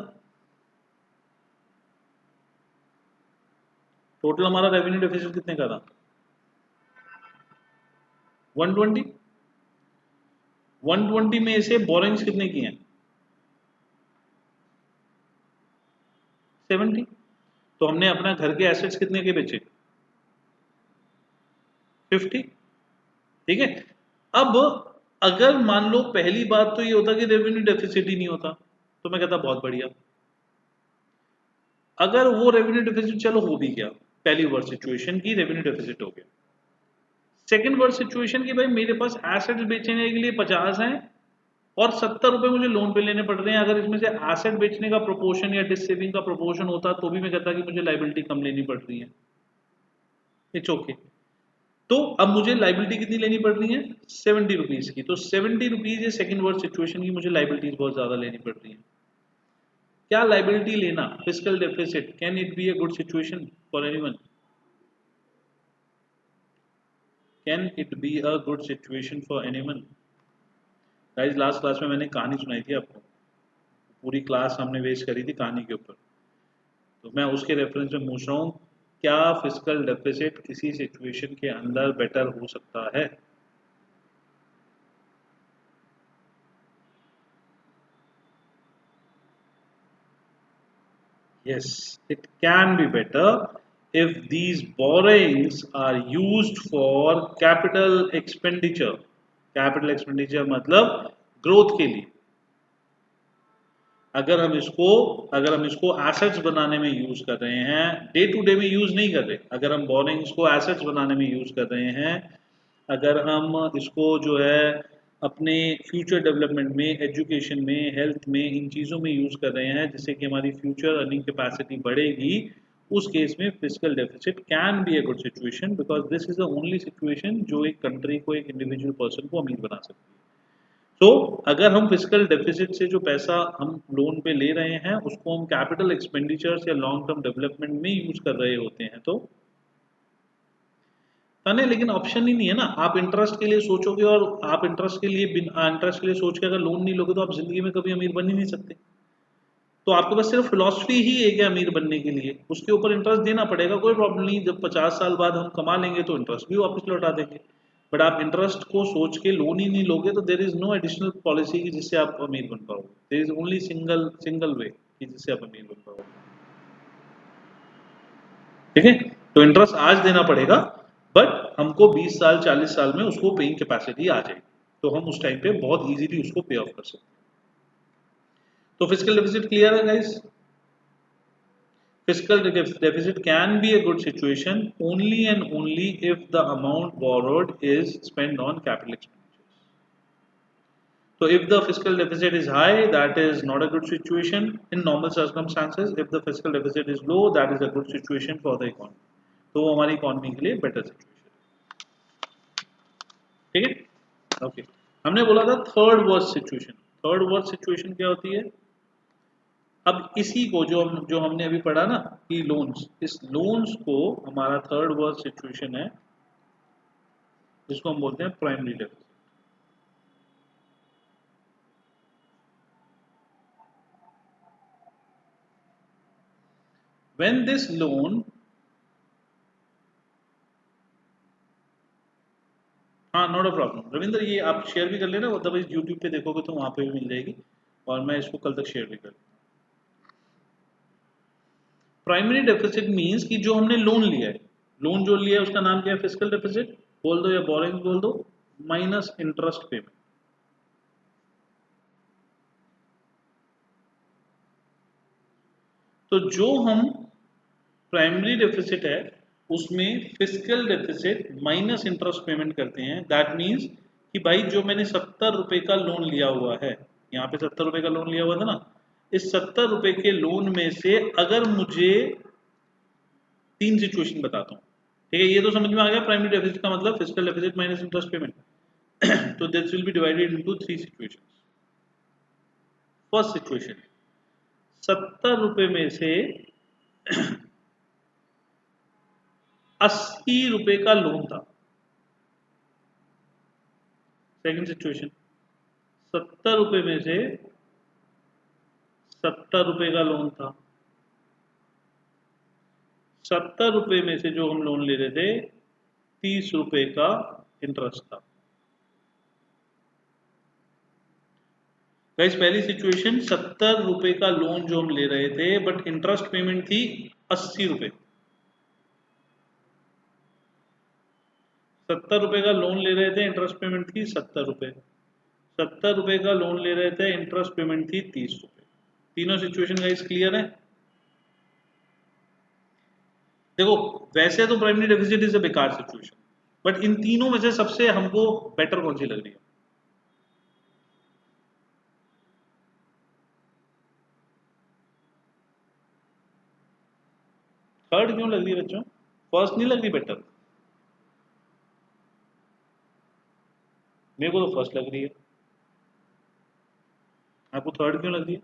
टोटल हमारा रेवेन्यू डेफिसिट कितने का था? 120। 120 में से बोरिंग्स कितने की हैं? 70। तो हमने अपना घर के एसेट्स कितने के बेचे? 50। ठीक है, अब अगर मान लो पहली बात तो ये होता कि रेवेन्यू डेफिसिट ही नहीं होता, तो मैं कहता बहुत बढ़िया। अगर वो रेवेन्यू डेफिसिट चलो हो भी गया, पहली वर्ड सिचुएशन की रेवेन्यू डेफिसिट हो गया। सेकंड वर्ड सिचुएशन की भाई मेरे पास एसेट्स बेचने के लिए 50 हैं और 70 रुपए मुझे लोन पे लेने पड़ रहे हैं। अगर इसमें से एसेट बेचने का प्रोपोर्शन या डिस सेविंग का प्रोपोर्शन होता तो भी मैं कहता कि मुझे लाइबिलिटी कम लेनी पड़ रही है। It's okay. तो अब मुझे लाइबिलिटी कितनी लेनी पड़ रही है? 70 रुपीज की। तो 70 रुपीज ये सेकंड वर्ड सिचुएशन की मुझे लाइबिलिटीज बहुत ज्यादा लेनी पड़ रही है। क्या लाइबिलिटी लेना, physical deficit, can it be a good situation for anyone? Can it be a good situation for anyone? Guys, last class में मैंने कहानी सुनाई थी आपको, पूरी क्लास हमने वेस्ट करी थी कहानी के ऊपर। तो मैं उसके रेफरेंस में पूछ रहा हूँ, क्या फिजिकल डेफिसिट किसी सिचुएशन के अंदर बेटर हो सकता है? Yes, it can be better if these borrowings are used for capital expenditure. Capital expenditure मतलब ग्रोथ के लिए। अगर हम इसको एसेट्स बनाने में यूज कर रहे हैं, डे टू डे में यूज नहीं कर रहे, अगर हम बोरिंग्स को एसेट्स बनाने में यूज कर रहे हैं, अगर हम इसको जो है अपने फ्यूचर डेवलपमेंट में, एजुकेशन में, हेल्थ में, इन चीज़ों में यूज कर रहे हैं जिससे कि हमारी फ्यूचर अर्निंग कैपेसिटी बढ़ेगी, उस केस में physical deficit can be a good situation, because this is the only situation जो एक कंट्री को, एक इंडिविजुअल पर्सन को अमीर बना सकती है। तो अगर हम फिजिकल डेफिसिट से जो पैसा हम लोन पे ले रहे हैं उसको हम कैपिटल एक्सपेंडिचर्स या लॉन्ग टर्म डेवलपमेंट में यूज कर रहे होते हैं, तो नहीं, लेकिन ऑप्शन ही नहीं है ना। आप इंटरेस्ट के लिए सोचोगे और आप इंटरेस्ट के लिए इंटरेस्ट के लिए सोच के अगर लोन नहीं लोगे तो आप जिंदगी में कभी अमीर बन ही नहीं सकते। तो आपके पास सिर्फ फिलॉसफी ही है कि अमीर बनने के लिए, उसके ऊपर इंटरेस्ट देना पड़ेगा, कोई प्रॉब्लम नहीं। जब 50 साल बाद हम कमा लेंगे तो इंटरेस्ट भी वापस लौटा देंगे। बट आप इंटरेस्ट को सोच के लोन ही नहीं लोगे तो there is no additional policy की जिससे आप अमीर बन पाओगे। There is only single single way कि जिससे आप अमीर बन पाओगे। ठीक है, तो इंटरेस्ट आज देना पड़ेगा, बट हमको 20 साल 40 साल में उसको पेइंग कैपेसिटी आ जाएगी, तो हम उस टाइम पे बहुत इजीली उसको पे ऑफ कर सकते हैं। तो फिजिकल डेफिसिट क्लियर है guys? Fiscal deficit can be a good situation only and only if the amount borrowed is spent on capital expenditures. So if the fiscal deficit is high, that is not a good situation in normal circumstances. If the fiscal deficit is low, that is a good situation for the economy. तो वो हमारी economy के लिए better situation. ठीक है, okay. हमने बोला था third worst situation. Third worst situation क्या होती है? अब इसी को जो हमने अभी पढ़ा ना कि लोन्स, इस लोन्स को हमारा थर्ड वर्स्ट सिचुएशन है जिसको हम बोलते हैं primary deficit. When this loan, हाँ नॉट अ प्रॉब्लम रविंद्र, ये आप शेयर भी कर लेना, अदरवाइज यूट्यूब पे देखोगे तो वहां पे भी मिल जाएगी, और मैं इसको कल तक शेयर भी कर। प्राइमरी डेफिसिट मींस कि जो हमने लोन लिया है, लोन जो लिया है उसका नाम क्या है? फिस्कल डेफिसिट बोल दो या बोरिंग बोल दो, माइनस इंटरेस्ट पेमेंट। तो जो हम प्राइमरी डेफिसिट है उसमें fiscal deficit minus interest payment करते हैं। दैट मींस कि भाई जो मैंने 70 रुपए का लोन लिया हुआ है, यहाँ पे 70 रुपए का लोन लिया हुआ था ना, इस 70 रुपए के लोन में से अगर मुझे तीन सिचुएशन बताता हूँ, ठीक है, ये तो समझ में आ गया प्राइमरी डेफिसिट का मतलब fiscal deficit minus interest payment. तो this will be divided into three situation. First situation, 70 रुपए में से 80 रुपए का लोन था। सेकंड सिचुएशन, 70 रुपए में से 70 रुपए का लोन था। 70 रुपए में से जो हम लोन ले रहे थे 30 रुपए का इंटरेस्ट था। गाइस पहली सिचुएशन, 70 रुपए का लोन जो हम ले रहे थे बट इंटरेस्ट पेमेंट थी 80 रुपए। 70 रुपए का लोन ले रहे थे, इंटरेस्ट पेमेंट थी 70 रुपए। 70 रुपए का लोन ले रहे थे, इंटरेस्ट पेमेंट थी 30 रुपए। तीनों सिचुएशन गाइस क्लियर है? देखो वैसे तो प्राइमरी डेफिसिट इज अ बेकार सिचुएशन, बट इन तीनों में से सबसे हमको बेटर कौन सी लग रही है? थर्ड क्यों लग रही है बच्चों? फर्स्ट नहीं लग रही बेटर? मेरे को तो फर्स्ट लग रही है, आपको थर्ड क्यों लग रही है?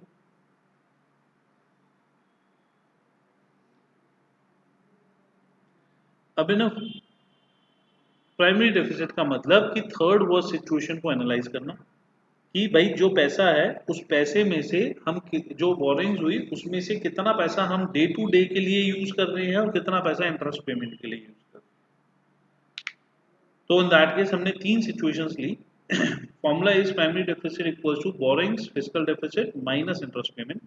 अब ना प्राइमरी डेफिसिट का मतलब कि थर्ड वर्स्ट सिचुएशन को एनालाइज करना कि भाई जो पैसा है उस पैसे में से हम जो बोरिंग्स हुई उसमें से कितना पैसा हम डे टू डे के लिए यूज कर रहे हैं और कितना पैसा इंटरेस्ट पेमेंट के लिए यूज कर रहे हैं। तो इन दैट केस हमने तीन सिचुएशंस ली। Formula is primary deficit equals to borrowings fiscal deficit minus interest payment.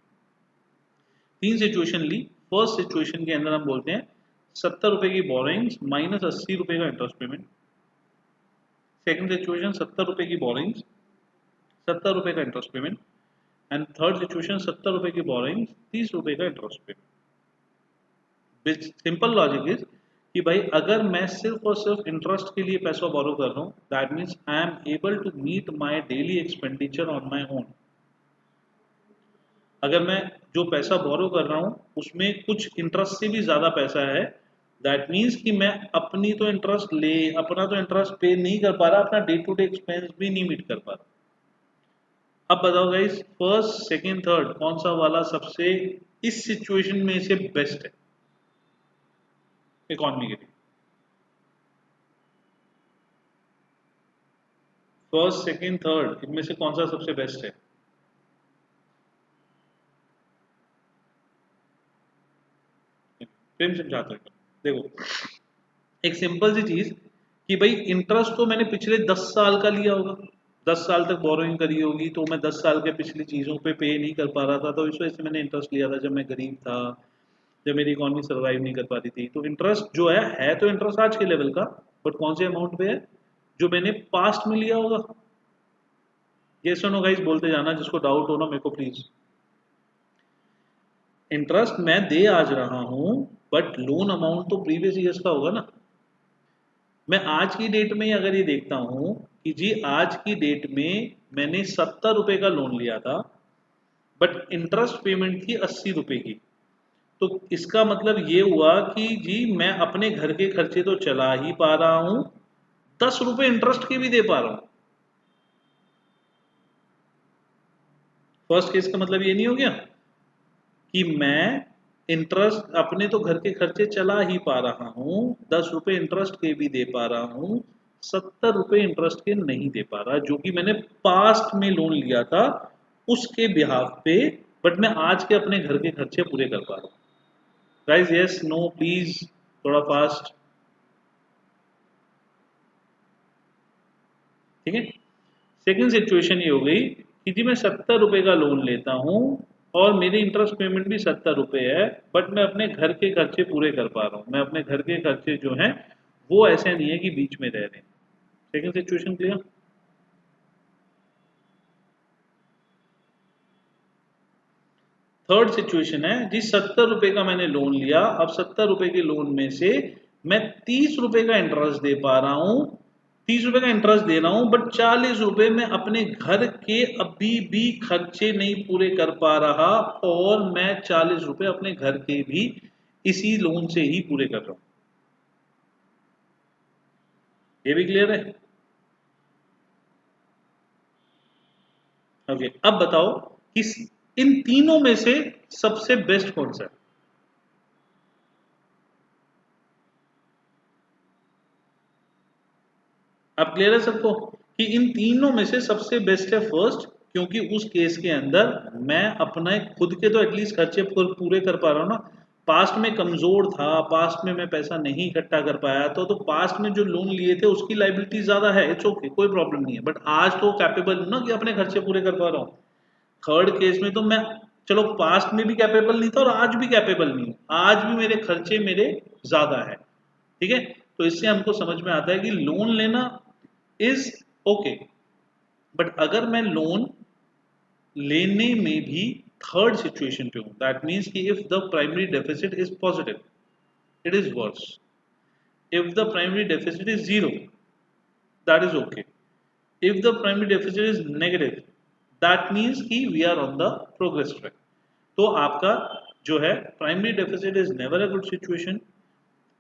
तीन सिचुएशन ली। फर्स्ट सिचुएशन के अंदर हम बोलते हैं 70 रुपए की बोरिंग्स माइनस 80 रुपए का इंटरेस्ट पेमेंट। सेकंड सिचुएशन 70 रुपए की बोरिंग्स 70 रुपए का interest payment. And third situation 70 रुपए की बोरिंग्स 30 रुपए का interest payment. Simple logic is कि भाई अगर मैं सिर्फ और सिर्फ इंटरेस्ट के लिए पैसा बोरो कर रहा हूँ, that means I am able to meet my daily expenditure on my own. अगर मैं जो पैसा बोरो कर रहा हूँ उसमें कुछ इंटरेस्ट से भी ज्यादा पैसा है, दैट मीन्स कि मैं अपना तो इंटरेस्ट पे नहीं कर पा रहा, अपना डे टू डे एक्सपेंस भी नहीं मीट कर पा रहा। अब बताओ गाइस फर्स्ट सेकंड थर्ड कौन सा वाला सबसे इस सिचुएशन में से बेस्ट है इकोनॉमी के लिए? फर्स्ट सेकंड थर्ड इनमें से कौन सा सबसे बेस्ट है? प्रेम समझाता है। देखो, एक सिंपल सी चीज कि भाई इंटरेस्ट तो मैंने पिछले 10 साल का लिया होगा, 10 साल तक बोरोइंग करी होगी, तो मैं 10 साल के पिछली चीजों पे पे नहीं कर पा रहा था, तो इस वजह से मैंने इंटरेस्ट लिया था जब मैं गरीब था, जब मेरी इकोनॉमी सर्वाइव नहीं कर पा रही थी। तो इंटरेस्ट जो है तो इंटरेस्ट आज के लेवल का, बट कौन से अमाउंट पे है? जो मैंने पास्ट में लिया होगा। ये सुनो गाइस, बोलते जाना, जिसको डाउट हो ना मेरे को प्लीज। इंटरेस्ट मैं दे आज रहा हूं, बट लोन अमाउंट तो प्रीवियस ईयर्स का होगा ना। मैं आज की डेट में अगर ये देखता हूं कि जी आज की डेट में मैंने 70 रुपए का लोन लिया था, बट इंटरेस्ट पेमेंट थी 80 रुपए की, तो इसका मतलब ये हुआ कि जी मैं अपने घर के खर्चे तो चला ही पा रहा हूं, 10 रुपए इंटरेस्ट के भी दे पा रहा हूं। फर्स्ट केस का मतलब ये नहीं हो गया कि मैं इंटरेस्ट अपने तो घर के खर्चे चला ही पा रहा हूँ, 10 रुपए इंटरेस्ट के भी दे पा रहा हूँ, 70 रुपए इंटरेस्ट के नहीं दे पा रहा, जो कि मैंने पास्ट में लोन लिया था उसके बिहाफ पे, बट मैं आज के अपने घर के खर्चे पूरे कर पा रहा हूँ। गाइस यस नो प्लीज, थोड़ा फास्ट। ठीक है। सेकंड सिचुएशन ये हो गई कि जी मैं 70 रुपए का लोन लेता हूँ और मेरी इंटरेस्ट पेमेंट भी 70 रुपए है, बट मैं अपने घर के खर्चे पूरे कर पा रहा हूँ। मैं अपने घर के खर्चे जो हैं वो ऐसे नहीं है कि बीच में रह रहे हैं। Second situation clear? Third situation है जी 70 रुपए का मैंने लोन लिया, अब 70 रुपए के लोन में से मैं 30 रुपए का इंटरेस्ट दे पा रहा हूँ, 30 रुपए का इंटरेस्ट दे रहा हूँ, बट 40 रुपए मैं अपने घर के अभी भी खर्चे नहीं पूरे कर पा रहा, और मैं 40 रुपए अपने घर के भी इसी लोन से ही पूरे कर रहा हूँ। ये भी क्लियर है? ओके, अब बताओ कि इन तीनों में से सबसे बेस्ट कौन सा है? अब क्लियर है सबको कि इन तीनों में से सबसे बेस्ट है फर्स्ट, क्योंकि उस केस के अंदर मैं अपने खुद के तो एटलीस्ट खर्चे पूरे कर पा रहा हूँ ना। पास्ट में कमजोर था, पास्ट में मैं पैसा नहीं इकट्ठा कर पाया, तो पास्ट में जो लोन लिए थे उसकी लाइबिलिटी ज्यादा है, इट्स ओके, कोई प्रॉब्लम नहीं है, बट आज तो कैपेबल हूं ना कि अपने खर्चे पूरे कर पा रहा हूँ। थर्ड केस में तो मैं, चलो पास्ट में भी कैपेबल नहीं था और आज भी कैपेबल नहीं हूँ, आज भी मेरे खर्चे मेरे ज्यादा है। ठीक है। तो इससे हमको समझ में आता है कि लोन लेना इज ओके, बट अगर मैं लोन लेने में भी थर्ड सिचुएशन पे हूं, दैट मीन्स कि if the primary deficit is positive it is worse, if the primary deficit is zero that is okay, if the primary deficit is negative that means कि we are on the progress track. तो आपका जो है primary deficit is never a good situation,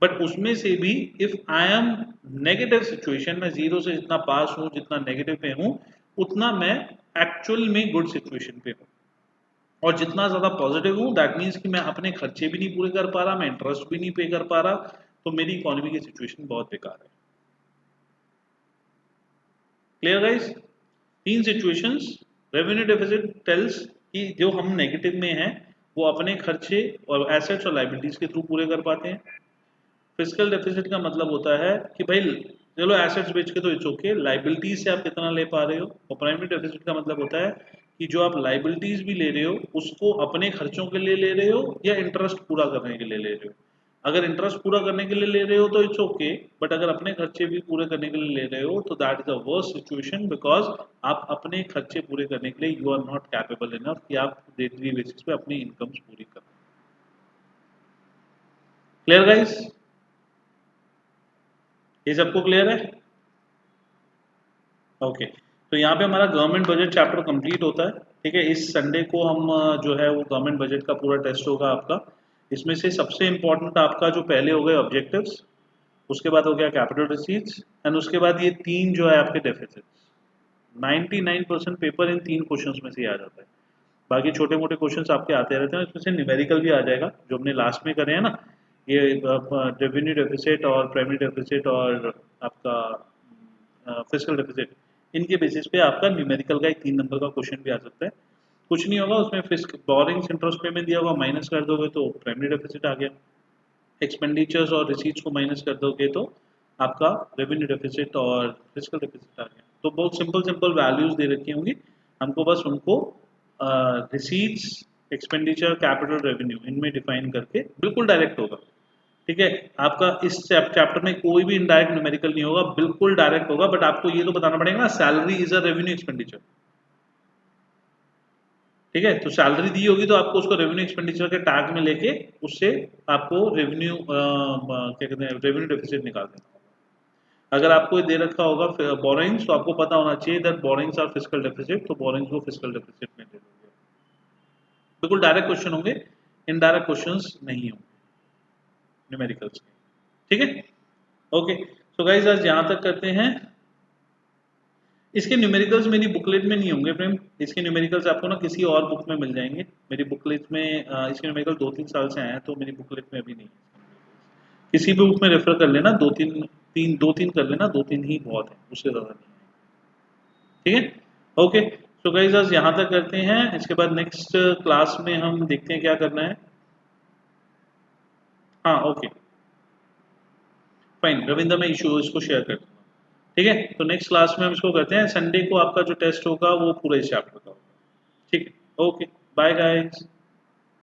but उसमें से भी if I am negative situation, मैं zero से जितना पास हूं, जितना नेगेटिव पे हूं, उतना मैं एक्चुअल में गुड सिचुएशन पे हूं। और जितना ज्यादा पॉजिटिव हूं दैट मीन्स कि मैं अपने खर्चे भी नहीं पूरे कर पा रहा, मैं इंटरेस्ट भी नहीं पे कर पा रहा, तो मेरी इकोनॉमी की सिचुएशन बहुत बेकार है। Clear guys? तीन सिचुएशंस। रेवेन्यू डेफिसिट टेल्स कि जो हम नेगेटिव में हैं वो अपने खर्चे और एसेट्स और लाइबिलिटीज के थ्रू पूरे कर पाते हैं। फिजिकल डेफिसिट का मतलब होता है कि भाई चलो एसेट्स बेच के तो इट्स ओके, लाइबिलिटीज से आप कितना ले पा रहे हो। और प्राइमरी डेफिसिट का मतलब होता है कि जो आप लाइबिलिटीज भी ले रहे हो उसको अपने खर्चों के लिए ले रहे हो या इंटरेस्ट पूरा करने के लिए ले रहे हो। अगर इंटरेस्ट पूरा करने के लिए ले रहे हो तो इट्स ओके, बट अगर अपने खर्चे भी पूरे करने के लिए ले रहे हो तो that is a worst situation, because आप अपने खर्चे पूरे करने के लिए you are not capable enough कि आप डेली बेसिस पे अपनी इनकम्स पूरी करो। Clear guys? ये सबको क्लियर है? ओके। तो यहाँ पे हमारा गवर्नमेंट बजट चैप्टर कंप्लीट होता है। ठीक है, इस संडे को हम जो है वो गवर्नमेंट बजट का पूरा टेस्ट होगा आपका। इसमें से सबसे इम्पोर्टेंट आपका जो पहले हो गए ऑब्जेक्टिव्स, उसके बाद हो गया कैपिटल रिसीट्स, एंड उसके बाद ये तीन जो है आपके डेफिसिट्स। 99% पेपर इन तीन क्वेश्चंस में से ही आ जाता है। बाकी छोटे मोटे क्वेश्चंस आपके आते रहते हैं, इसमें से न्यूमेरिकल भी आ जाएगा जो हमने लास्ट में करे हैं ना, ये रेवेन्यू डेफिसिट और प्राइमरी डेफिसिट और आपका फिजिकल डेफिसिट, इनके बेसिस पे आपका न्यूमेरिकल का एक 3 नंबर का क्वेश्चन भी आ सकता है। कुछ नहीं होगा उसमें, फिस्क बोरिंग्स इंटरेस्ट पेमेंट दिया होगा, माइनस कर दोगे तो प्राइमरी डेफिसिट आ गया, एक्सपेंडिचर्स और रिसीट्स को माइनस कर दोगे तो आपका रेवेन्यू डेफिसिट और फिजिकल डेफिसिट आ गया। तो बहुत सिंपल सिंपल वैल्यूज दे रखी होंगी, हमको बस उनको रिसीट्स, एक्सपेंडिचर, कैपिटल, रेवेन्यू इनमें डिफाइन करके, बिल्कुल डायरेक्ट होगा। ठीक है, आपका इस चैप्टर में कोई भी इनडायरेक्ट न्यूमेरिकल नहीं होगा, बिल्कुल डायरेक्ट होगा, बट आपको ये तो बताना पड़ेगा ना salary is a revenue expenditure. ठीक है, तो सैलरी दी होगी तो आपको उसको रेवेन्यू एक्सपेंडिचर के टैग में लेके उससे आपको रेवेन्यू क्या कहते हैं रेवेन्यू डेफिसिट निकाल देना होगा। अगर आपको ये दे रखा होगा बोरिंग्स, तो आपको पता होना चाहिए that borrowings are physical deficit, तो बोरिंग्स को फिजिकल डेफिसिट में दे दोगे। बिल्कुल डायरेक्ट क्वेश्चन होंगे, इनडायरेक्ट क्वेश्चंस नहीं होंगे न्यूमेरिकल्स के। ठीक है, ओके। सो गाइस आज यहाँ तक करते हैं। इसके न्यूमेरिकल्स मेरी बुकलेट में नहीं होंगे प्रेम, इसके न्यूमेरिकल्स आपको ना किसी और बुक में मिल जाएंगे। मेरी बुकलेट में इसके न्यूमेरिकल 2-3 साल से आए हैं, तो मेरी बुकलेट में अभी नहीं है। किसी भी बुक में रेफर कर लेना, 2-3 कर लेना, 2-3 ही बहुत है, उससे ज़्यादा नहीं है। ठीक है, ओके। सो गाइस आज यहाँ तक करते हैं, इसके बाद नेक्स्ट क्लास में हम देखते हैं क्या करना है। हाँ ओके फाइन, रविंद्र मैं इशू इसको शेयर कर दूंगा। ठीक है, तो नेक्स्ट क्लास में हम इसको करते हैं, संडे को आपका जो टेस्ट होगा वो पूरा इस चैप्टर का होगा। ठीक है, ओके, बाय गाइस।